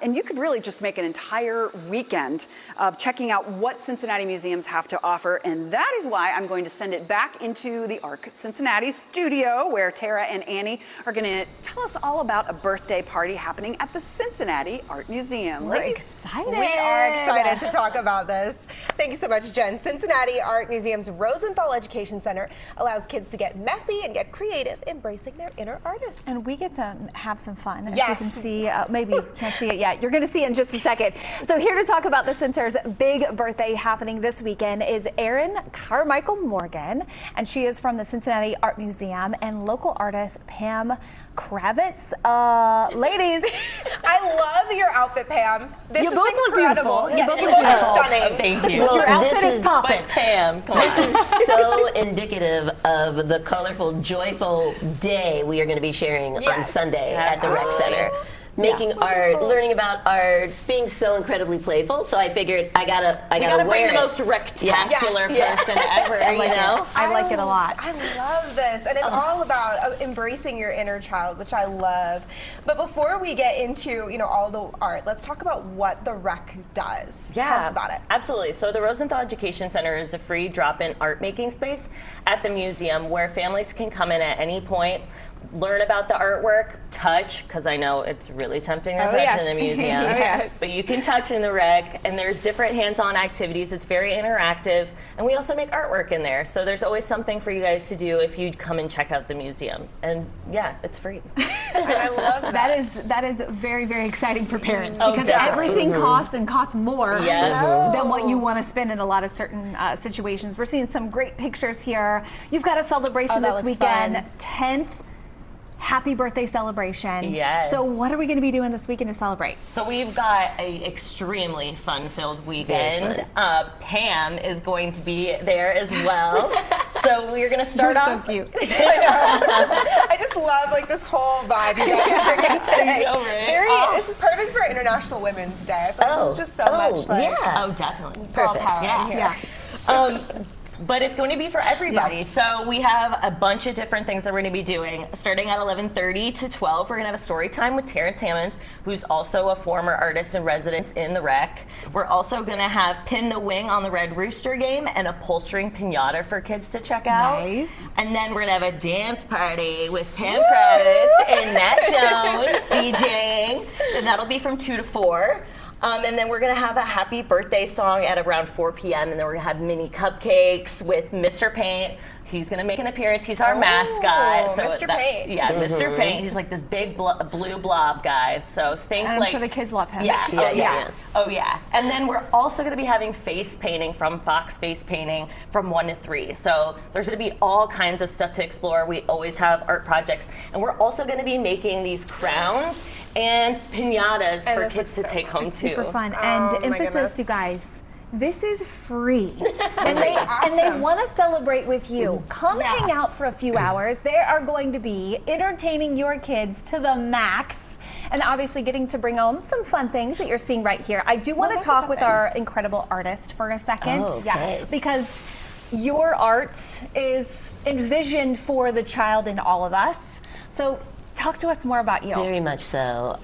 and you could really just make an entire weekend of checking out what Cincinnati museums have to offer, and that is why I'm going to send it back into the ARC Cincinnati studio, where Tera and Annie are going to tell us all about a birthday party happening at the Cincinnati Art Museum. We're excited. We are excited to talk about this. Thank you so much, Jen. Cincinnati Art Museum's Rosenthal Education Center allows kids to get messy and get creative, embracing their inner artists. And we get to have some fun. As Yes. you can see, maybe you can't see it yet. You're going to see it in just a second. So here to talk about the center's big birthday happening this weekend is Erin Carmichael Morgan, and she is from the Cincinnati Art Museum, and local artist Pam Kravitz. Ladies. I love your outfit, Pam. This You is both look incredible. beautiful. You Yes, both you look look beautiful. stunning. Thank you. But your outfit is popping. Pam, come This on. is so indicative of the colorful, joyful day we are going to be sharing on Sunday at the Rec Center. Making art, learning about art, being so incredibly playful. So I figured I gotta bring wear the it. most rectacular person ever, I like you know? I like it a lot. I love this, and it's all about embracing your inner child, which I love. But before we get into all the art, let's talk about what the Rec does. Yeah, Tell us about it. Absolutely. So the Rosenthal Education Center is a free drop-in art making space at the museum where families can come in at any point, learn about the artwork, touch, because I know it's really tempting to touch in the museum. But you can touch in the Rec, and there's different hands-on activities. It's very interactive, and we also make artwork in there. So there's always something for you guys to do if you come and check out the museum. And yeah, it's free. I love that. That is very, very exciting for parents, Oh, because definitely. everything costs and costs more Yeah. than what you want to spend in a lot of certain situations. We're seeing some great pictures here. You've got a celebration that this looks weekend, fun. 10th happy birthday celebration. Yes. So what are we going to be doing this weekend to celebrate? So we've got an extremely fun-filled weekend. Pam is going to be there as well. So we're going to start You're off. so cute. I just love this whole vibe you guys are bringing today. I know, right? This is perfect for International Women's Day. I feel like this is just so much Oh, definitely. girl power in here. But it's going to be for everybody. So we have a bunch of different things that we're going to be doing. Starting at 11:30 to 12, we're going to have a story time with Terrence Hammond, who's also a former artist in residence in the Rec. We're also going to have Pin the Wing on the Red Rooster game and a pull string pinata for kids to check out. Nice. And then we're going to have a dance party with Pam Kravitz and Matt Jones DJing. And that'll be from 2 to 4. And then we're going to have a happy birthday song at around 4 p.m. And then we're going to have mini cupcakes with Mr. Paint. He's going to make an appearance. He's our mascot. So Mr. Paint. Yeah, Mr. Paint. He's like this big blue blob guy. So think And I'm like... sure the kids love him. Yeah. Oh, yeah. And then we're also going to be having face painting from Fox Face Painting from 1 to 3. So there's going to be all kinds of stuff to explore. We always have art projects. And we're also going to be making these crowns and pinatas for kids to take home too. Super fun. And emphasis, you guys, This is free. And they want to celebrate with you. Come hang out for a few hours. They are going to be entertaining your kids to the max and obviously getting to bring home some fun things that you're seeing right here. I do want to talk with our incredible artist for a second. Oh, okay. Yes. Because your art is envisioned for the child in all of us. So talk to us more about you. Very much so.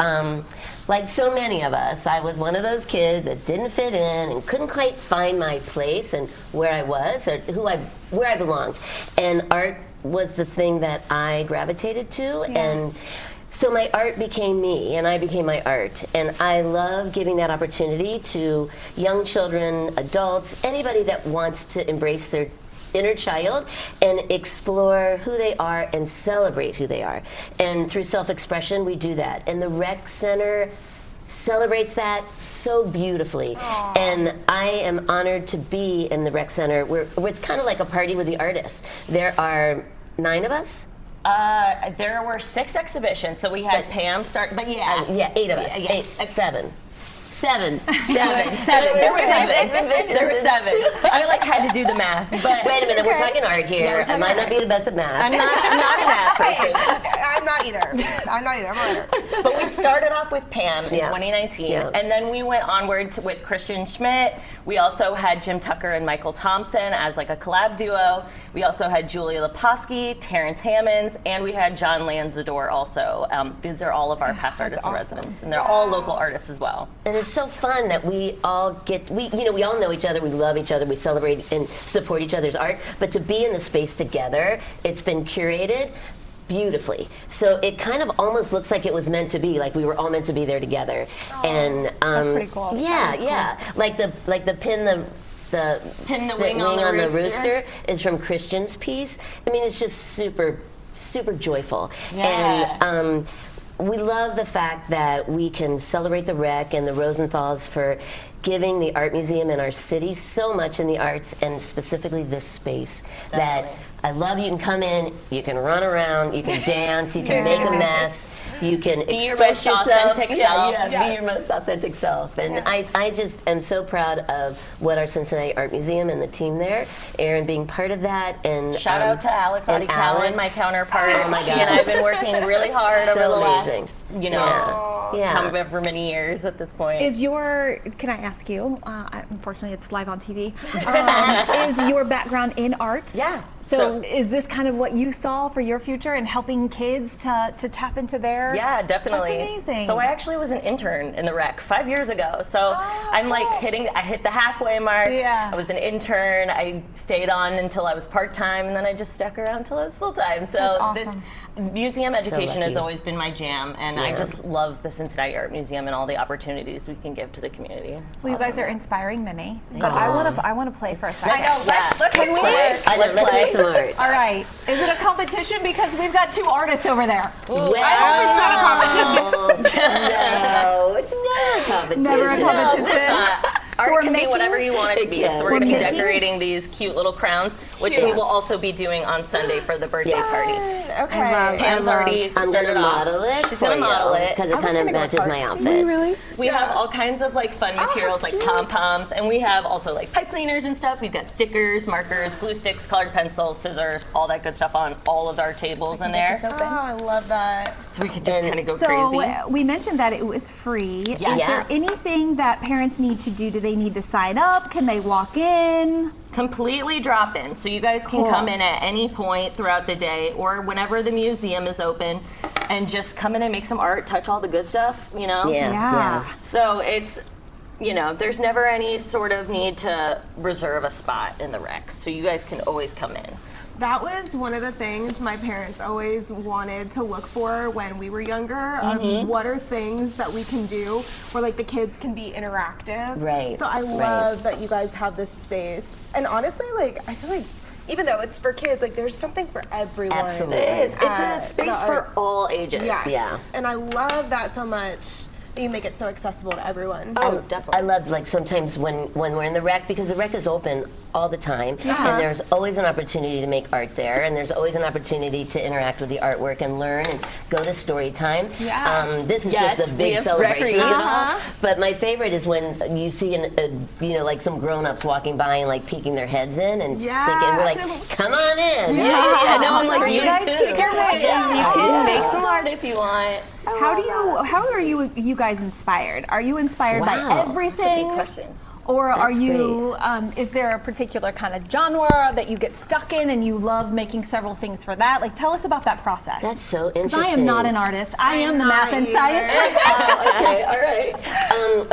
Like so many of us, I was one of those kids that didn't fit in and couldn't quite find my place and where I was or where I belonged. And art was the thing that I gravitated to. And so my art became me, and I became my art. And I love giving that opportunity to young children, adults, anybody that wants to embrace their inner child and explore who they are and celebrate who they are. And through self-expression, we do that. And the Rec Center celebrates that so beautifully. Aww. And I am honored to be in the Rec Center where it's kind of like a party with the artists. There are 9 of us. There were 6 exhibitions, so we had Pam start, but 8 of us. Yeah. 7. There were 7. I had to do the math. But wait a minute, we're talking art here. I might not be the best at math. I'm not a math person. I'm not either. I'm a writer. But we started off with Pam in 2019, and then we went onward with Christian Schmidt. We also had Jim Tucker and Michael Thompson as a collab duo. We also had Julia Leposki, Terrence Hammonds, and we had John Lanzador also. These are all of our past artists in residence, and they're all local artists as well. And it's so fun that we all we all know each other, we love each other, we celebrate and support each other's art, but to be in the space together, it's been curated beautifully. So it kind of almost looks like it was meant to be, like we were all meant to be there together. And that's pretty cool. Yeah. Like the pin the wing on the rooster is from Christian's piece. I mean, it's just super, super joyful. Yeah. And we love the fact that we can celebrate the Rec and the Rosenthals for giving the art museum in our city so much in the arts, and specifically this space that I love. You can come in, you can run around, you can dance, you can make a mess, you can express yourself. Be your most authentic self. And I just am so proud of what our Cincinnati Art Museum and the team there, Aaron being part of that. And shout out to Alex Callan, my counterpart. Oh my God. She and I have been working really hard over the amazing. last, however many years at this point. Can I ask you, unfortunately it's live on TV, is your background in art? Yeah. So is this kind of what you saw for your future and helping kids to tap into their? Yeah, definitely. That's amazing. So I actually was an intern in the Rec 5 years ago. So I'm I hit the halfway mark. Yeah. I was an intern. I stayed on until I was part-time, and then I just stuck around until I was full-time. So that's awesome. This museum education has always been my jam, and I just love the Cincinnati Art Museum and all the opportunities we can give to the community. So you guys are inspiring many. But I want to play for a second. I know. Let's Let's some art. All right. Is it a competition? Because we've got 2 artists over there. Well, I hope it's not a competition. No competition. Never a competition. Art we're can be making whatever you want it to be. So we're going to be decorating these cute little crowns, which we will also be doing on Sunday for the birthday party. Okay. Pam's already I'm going to model it. She's going to model it. Because it kind of matches my outfit. Really? We have all kinds of fun materials like pom-poms, and we have also pipe cleaners and stuff. We've got stickers, markers, glue sticks, colored pencils, scissors, all that good stuff on all of our tables in there. Oh, I love that. So we can just kind of go crazy. crazy. We mentioned that it was free. Yes. Is there anything that parents need to do? Do they need to sign up? Can they walk in? Completely drop in. So you guys can come in at any point throughout the day or whenever the museum is open and just come in and make some art, touch all the good stuff, Yeah. So it's, there's never any sort of need to reserve a spot in the Rec. So you guys can always come in. That was one of the things my parents always wanted to look for when we were younger. What are things that we can do where the kids can be interactive? Right. So I love that you guys have this space. And honestly, I feel like even though it's for kids, there's something for everyone. Absolutely. It is. It's a space for all ages. Yes. Yeah. And I love that so much. You make it so accessible to everyone. Oh, definitely. I love sometimes when we're in the Rec, because the Rec is open all the time, and there's always an opportunity to make art there, and there's always an opportunity to interact with the artwork and learn and go to story time. This is just a big celebration. But my favorite is when you see like some grown-ups walking by and like peeking their heads in and thinking, we're like, come on in. I know, I'm like, you guys can make some art if you want. How are you guys inspired? Are you inspired by everything? That's a big question. Or are you, is there a particular kind of genre that you get stuck in and you love making several things for that? Like, tell us about that process. That's so interesting. I am not an artist. I am the math and science. Okay, all right.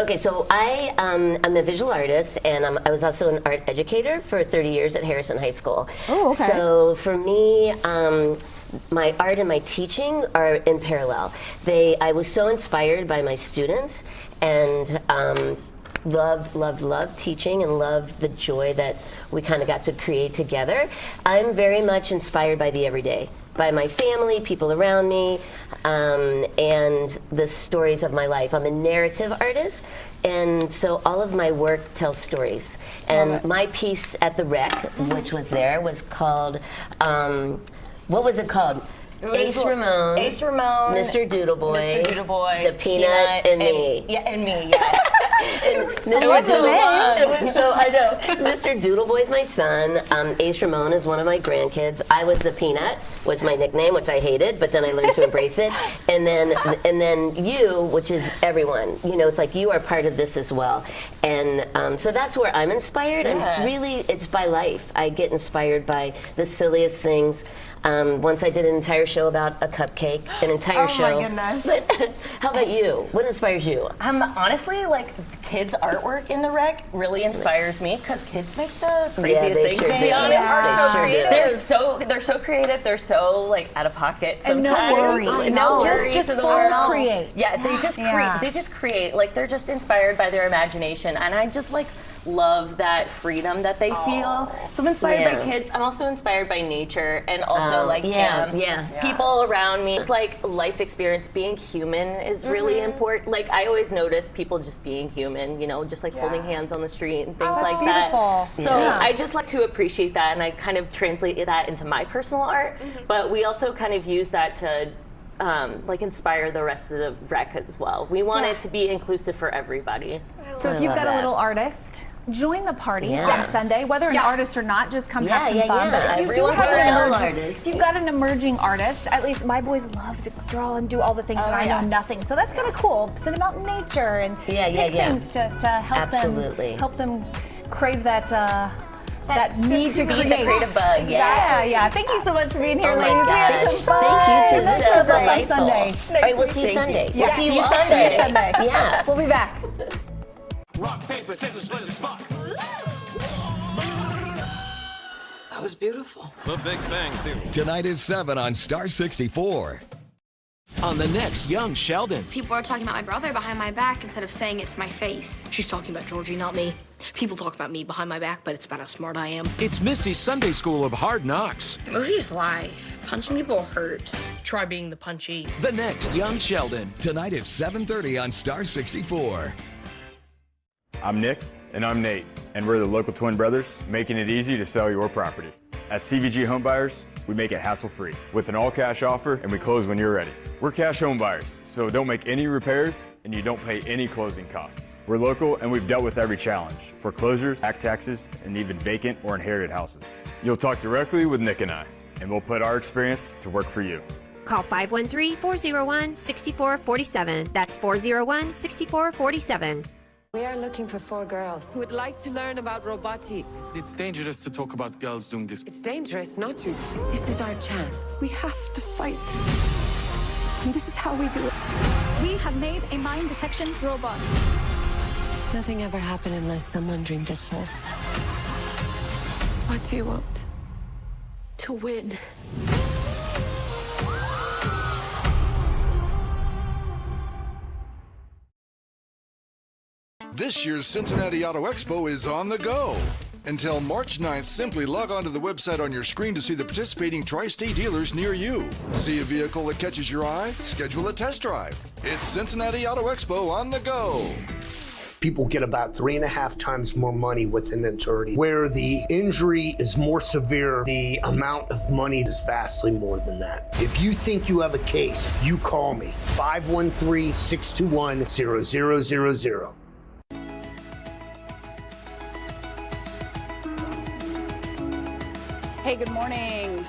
Okay, so I'm a visual artist, and I was also an art educator for 30 years at Harrison High School. Oh, okay. So for me, my art and my teaching are in parallel. I was so inspired by my students, and loved teaching and loved the joy that we kind of got to create together. I'm very much inspired by the everyday, by my family, people around me, and the stories of my life. I'm a narrative artist, and so all of my work tells stories. And my piece at the Rec, which was there, was called, what was it called? Ace Ramon, Mr. Doodleboy, the Peanut, and me. Yeah, and me, yes. I know. Mr. Doodleboy is my son. Ace Ramon is one of my grandkids. I was the Peanut, was my nickname, which I hated, but then I learned to embrace it. And then you, which is everyone. You know, it's like you are part of this as well. And so that's where I'm inspired. And really, it's by life. I get inspired by the silliest things. Once I did an entire show about a cupcake, an entire show. Oh my goodness. But how about you? What inspires you? Honestly, like kids' artwork in the Rec really inspires me because kids make the craziest things. They are so creative. They're so creative. They're so like out of pocket sometimes. And no worries. No worries. Just full create. Yeah, they just create. They just create. Like they're just inspired by their imagination, and I just like love that freedom that they feel. So I'm inspired by kids. I'm also inspired by nature and also people around me. Just like life experience, being human is really important. Like I always notice people just being human, you know, just like holding hands on the street and things like that. So I just like to appreciate that, and I kind of translate that into my personal art. But we also kind of use that to like inspire the rest of the Rec as well. We want it to be inclusive for everybody. So if you've got a little artist, join the party on Sunday, whether an artist or not, just come have some fun. But if if you've got an emerging artist, at least my boys love to draw and do all the things and I know nothing. So that's kind of cool. Send them out in nature and pick things to help them crave that need to create. The creative bug, yeah. Thank you so much for being here, ladies. Thank you too. This was on Sunday. All right, we'll see you Sunday. Yeah, We'll see you Sunday. Yeah, we'll be back. Rock, paper, scissors, let us spark. That was beautiful. The Big Bang Theory. Tonight is 7 on Star 64. On the next Young Sheldon. People are talking about my brother behind my back instead of saying it to my face. She's talking about Georgie, not me. People talk about me behind my back, but it's about how smart I am. It's Missy's Sunday School of Hard Knocks. Movies lie. Punching people hurts. Try being the punchy. The next Young Sheldon. Tonight at 7:30 on Star 64. I'm Nick. And I'm Nate. And we're the local twin brothers, making it easy to sell your property. At CVG Homebuyers, we make it hassle-free with an all-cash offer, and we close when you're ready. We're cash home buyers, so don't make any repairs and you don't pay any closing costs. We're local and we've dealt with every challenge: foreclosures, back taxes, and even vacant or inherited houses. You'll talk directly with Nick and I, and we'll put our experience to work for you. Call 513-401-6447. That's 401-6447. We are looking for 4 girls who would like to learn about robotics. It's dangerous to talk about girls doing this. It's dangerous not to. This is our chance. We have to fight. And this is how we do it. We have made a mine detection robot. Nothing ever happened unless someone dreamed it first. What do you want? To win. This year's Cincinnati Auto Expo is on the go. Until March 9th, simply log on to the website on your screen to see the participating Tri-State dealers near you. See a vehicle that catches your eye? Schedule a test drive. It's Cincinnati Auto Expo on the go. people get about 3.5 times more money with an attorney. Where the injury is more severe, the amount of money is vastly more than that. If you think you have a case, you call me, 513-621-0000. Hey, good morning.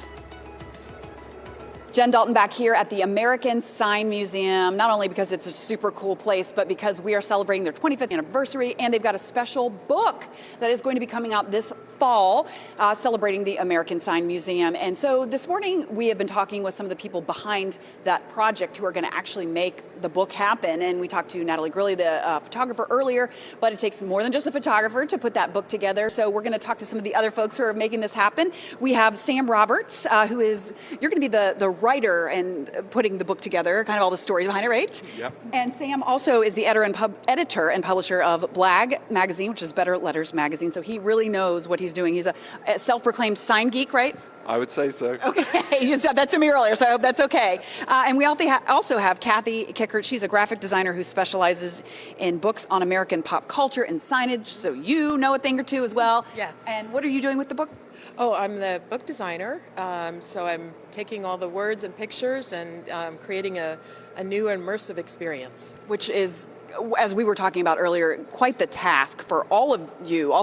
Jen Dalton back here at the American Sign Museum, not only because it's a super cool place, but because we are celebrating their 25th anniversary, and they've got a special book that is going to be coming out this fall, celebrating the American Sign Museum. And so this morning, we have been talking with some of the people behind that project who are going to actually make the book happen. And we talked to Natalie Gurley, the photographer, earlier, but it takes more than just a photographer to put that book together. So we're going to talk to some of the other folks who are making this happen. We have Sam Roberts, you're going to be the writer and putting the book together, kind of all the stories behind it, right? Yep. And Sam also is the editor and publisher of Blag magazine, which is Better Letters magazine. So he really knows what he's doing. He's a self-proclaimed sign geek, right? I would say so. Okay, you said that to me earlier, so I hope that's okay. And we also have Kathy Kickert. She's a graphic designer who specializes in books on American pop culture and signage, so you know a thing or two as well. Yes. And what are you doing with the book? Oh, I'm the book designer, so I'm taking all the words and pictures and creating a new immersive experience. Which is, as we were talking about earlier, quite the task for all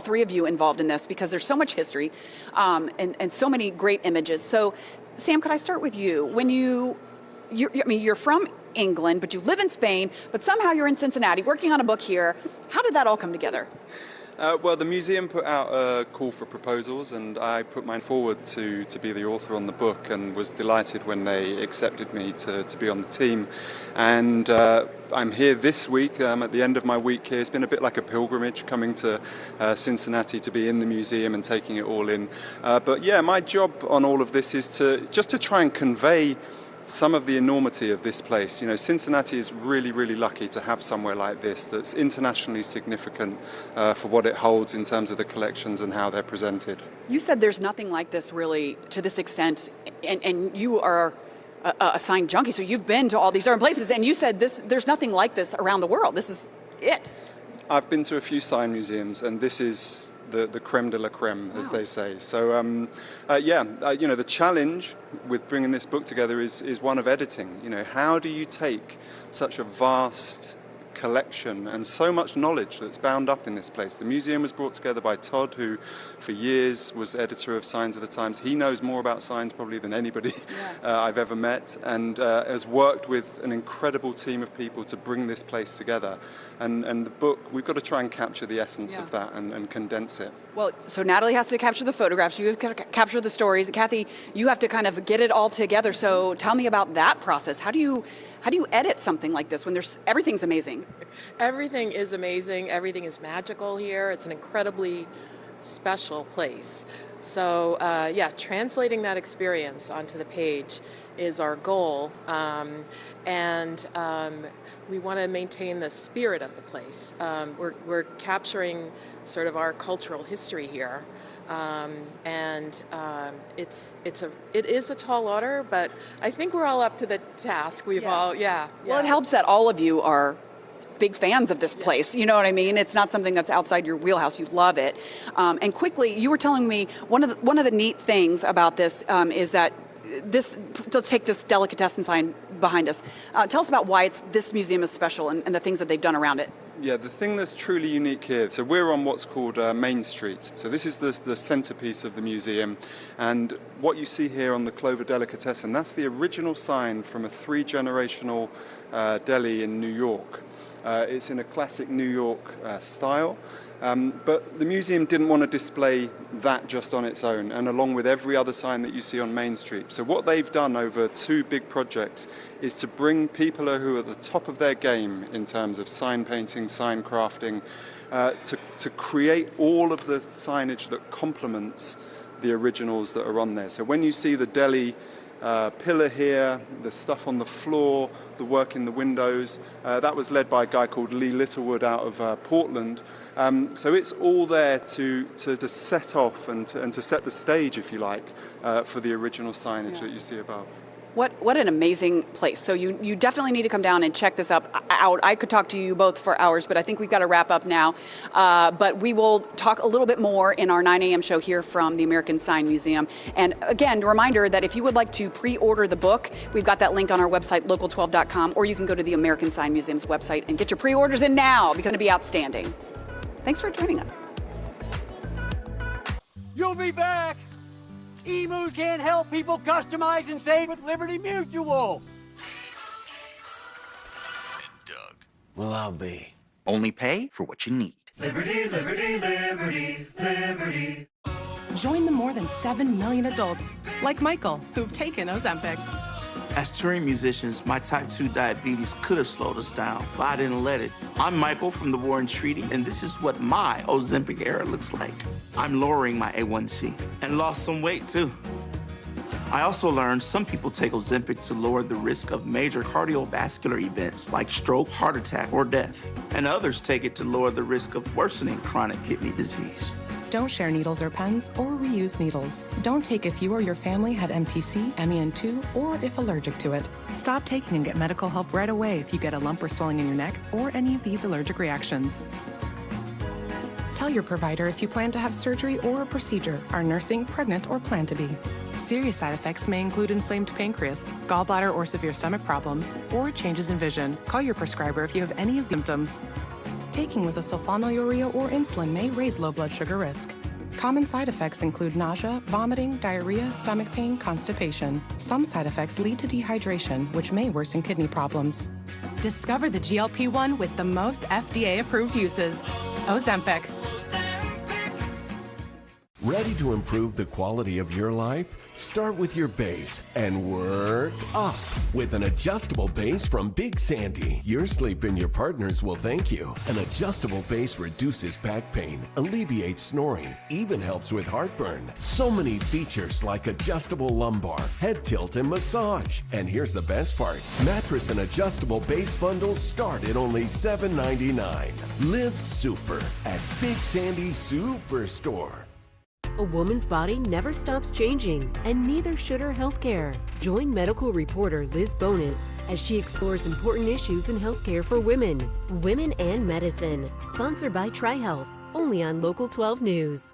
three of you involved in this, because there's so much history and so many great images. So, Sam, could I start with you? When you're from England, but you live in Spain, but somehow you're in Cincinnati working on a book here. How did that all come together? Well, the museum put out a call for proposals, and I put mine forward to be the author on the book, and was delighted when they accepted me to be on the team. And I'm here this week, at the end of my week here. It's been a bit like a pilgrimage coming to Cincinnati to be in the museum and taking it all in. But yeah, my job on all of this is to try and convey some of the enormity of this place. You know, Cincinnati is really, really lucky to have somewhere like this that's internationally significant for what it holds in terms of the collections and how they're presented. You said there's nothing like this really to this extent, and you are a sign junkie, so you've been to all these different places, and you said there's nothing like this around the world. This is it. I've been to a few sign museums, and this is the creme de la creme, as they say. So, the challenge with bringing this book together is one of editing. You know, how do you take such a vast collection and so much knowledge that's bound up in this place? The museum was brought together by Todd, who for years was editor of Signs of the Times. He knows more about signs probably than anybody I've ever met, and has worked with an incredible team of people to bring this place together. And the book, we've got to try and capture the essence of that and condense it. Well, so Natalie has to capture the photographs, you have to capture the stories. Kathy, you have to kind of get it all together. So tell me about that process. How do you edit something like this when everything's amazing? Everything is amazing. Everything is magical here. It's an incredibly special place. So, translating that experience onto the page is our goal. We want to maintain the spirit of the place. We're capturing sort of our cultural history here. It is a tall order, but I think we're all up to the task. Well, it helps that all of you are big fans of this place. You know what I mean? It's not something that's outside your wheelhouse. You love it. And quickly, you were telling me one of the neat things about this is that let's take this delicatessen sign behind us. Tell us about why this museum is special and the things that they've done around it. Yeah, the thing that's truly unique here, so we're on what's called Main Street. So this is the centerpiece of the museum. And what you see here on the Clover Delicatessen, that's the original sign from a 3-generational deli in New York. It's in a classic New York style. But the museum didn't want to display that just on its own, and along with every other sign that you see on Main Street. So what they've done over 2 big projects is to bring people who are at the top of their game in terms of sign painting, sign crafting, to create all of the signage that complements the originals that are on there. So when you see the deli pillar here, the stuff on the floor, the work in the windows, that was led by a guy called Lee Littlewood out of Portland. So it's all there to set off and to set the stage, if you like, for the original signage that you see above. What an amazing place. So you definitely need to come down and check this out. I could talk to you both for hours, but I think we've got to wrap up now. But we will talk a little bit more in our 9 a.m. show here from the American Sign Museum. And again, a reminder that if you would like to pre-order the book, we've got that link on our website, local12.com, or you can go to the American Sign Museum's website and get your pre-orders in now, because it's going to be outstanding. Thanks for joining us. You'll be back. Emus can't help people customize and save with Liberty Mutual. Well, I'll be. Only pay for what you need. Liberty, liberty, liberty, liberty. Join the more than 7 million adults, like Michael, who've taken Ozempic. As touring musicians, my type 2 diabetes could have slowed us down, but I didn't let it. I'm Michael from the Warren Treaty, and this is what my Ozempic era looks like. I'm lowering my A1C and lost some weight, too. I also learned some people take Ozempic to lower the risk of major cardiovascular events like stroke, heart attack, or death. And others take it to lower the risk of worsening chronic kidney disease. Don't share needles or pens or reuse needles. Don't take if you or your family had MTC, MEN2, or if allergic to it. Stop taking and get medical help right away if you get a lump or swelling in your neck or any of these allergic reactions. Tell your provider if you plan to have surgery or a procedure, are nursing, pregnant, or plan to be. Serious side effects may include inflamed pancreas, gallbladder or severe stomach problems, or changes in vision. Call your prescriber if you have any of the symptoms. Taking with a sulfonylurea or insulin may raise low blood sugar risk. Common side effects include nausea, vomiting, diarrhea, stomach pain, constipation. Some side effects lead to dehydration, which may worsen kidney problems. Discover the GLP-1 with the most FDA-approved uses. Ozempic. Ready to improve the quality of your life? Start with your base and work up with an adjustable base from Big Sandy. Your sleep and your partners will thank you. An adjustable base reduces back pain, alleviates snoring, even helps with heartburn. So many features like adjustable lumbar, head tilt, and massage. And here's the best part. Mattress and adjustable base bundles start at only $7.99. Live super at Big Sandy Superstore. A woman's body never stops changing, and neither should her healthcare. Join medical reporter Liz Bonus as she explores important issues in healthcare for women. Women and Medicine, sponsored by TriHealth, only on Local 12 News.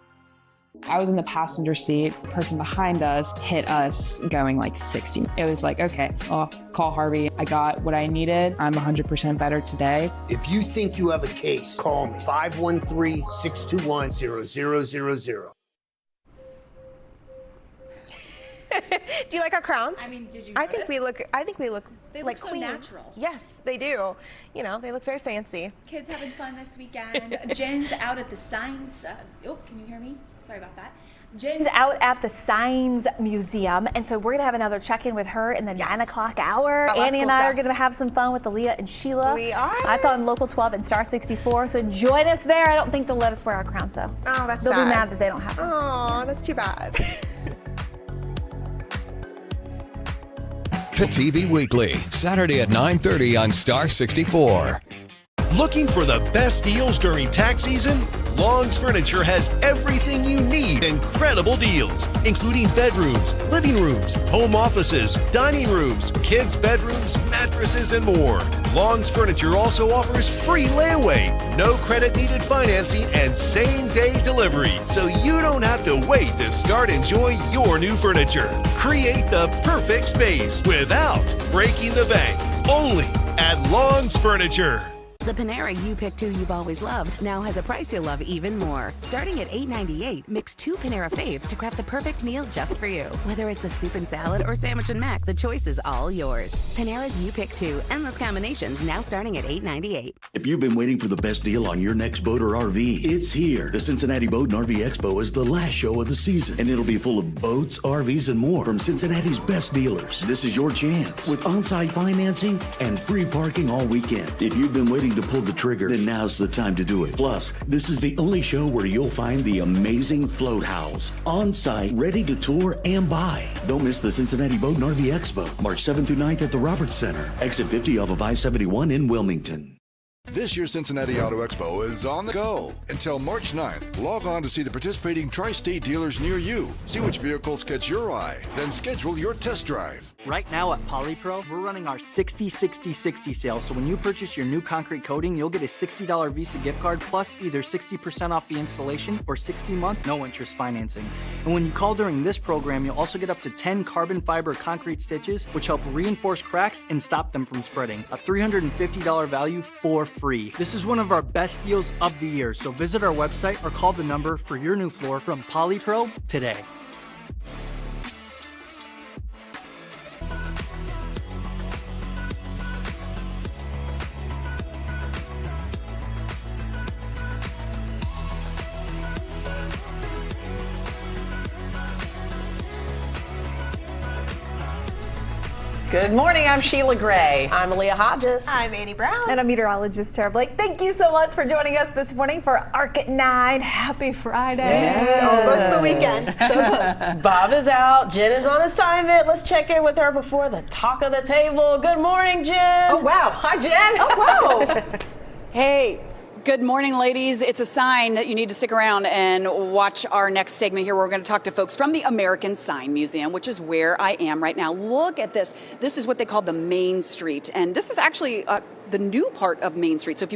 I was in the passenger seat. The person behind us hit us going like 60. It was like, okay, I'll call Harvey. I got what I needed. I'm 100% better today. If you think you have a case, call me. 513-621-0000. Do you like our crowns? I mean, did you I think we look They like look so queens. natural. Yes, they do. You know, they look very fancy. Kids having fun this weekend. Jen's out at the Signs. Oh, can you hear me? Sorry about that. Jen's out at the Signs Museum, and so we're going to have another check-in with her in the 9 o'clock hour. Annie and I are going to have some fun with Aaliyah and Sheila. We are. That's on Local 12 and Star 64, so join us there. I don't think they'll let us wear our crowns, though. Oh, that's They'll sad. be mad that they don't have them. Oh, that's too bad. To TV Weekly, Saturday at 9:30 on Star 64. Looking for the best deals during tax season? Long's Furniture has everything you need. Incredible deals, including bedrooms, living rooms, home offices, dining rooms, kids' bedrooms, mattresses, and more. Long's Furniture also offers free layaway, no credit needed financing, and same-day delivery, so you don't have to wait to start enjoying your new furniture. Create the perfect space without breaking the bank. Only at Long's Furniture. The Panera You Pick 2 you've always loved now has a price you'll love even more. Starting at $8.98, mix 2 Panera faves to craft the perfect meal just for you. Whether it's a soup and salad or sandwich and mac, the choice is all yours. Panera's You Pick 2, endless combinations now starting at $8.98. If you've been waiting for the best deal on your next boat or RV, it's here. The Cincinnati Boat and RV Expo is the last show of the season, and it'll be full of boats, RVs, and more from Cincinnati's best dealers. This is your chance with on-site financing and free parking all weekend. If you've been waiting to pull the trigger, then now's the time to do it. Plus, this is the only show where you'll find the amazing float house on site, ready to tour and buy. Don't miss the Cincinnati Boat and RV Expo, March 7th through 9th at the Roberts Center, exit 50 off of I-71 in Wilmington. This year's Cincinnati Auto Expo is on the go. Until March 9th, log on to see the participating tri-state dealers near you. See which vehicles catch your eye, then schedule your test drive. Right now at Polypro, we're running our 60-60-60 sale. So when you purchase your new concrete coating, you'll get a $60 Visa gift card plus either 60% off the installation or 60-month no interest financing. And when you call during this program, you'll also get up to 10 carbon fiber concrete stitches, which help reinforce cracks and stop them from spreading. A $350 value for free. This is one of our best deals of the year. So visit our website or call the number for your new floor from Polypro today. Good morning, I'm Sheila Gray. I'm Aaliyah Hodges. I'm Annie Brown. And I'm meteorologist Tera Blake. Thank you so much for joining us this morning for Arc at 9. Happy Friday. Yes. Almost the weekend. So close. Bob is out. Jen is on assignment. Let's check in with her before the talk of the table. Good morning, Jen. Oh, wow. Hi, Jen. Oh, wow. Hey. Good morning, ladies. It's a sign that you need to stick around and watch our next segment here. We're going to talk to folks from the American Sign Museum, which is where I am right now. Look at this. This is what they call the Main Street. And this is actually the new part of Main Street. So if you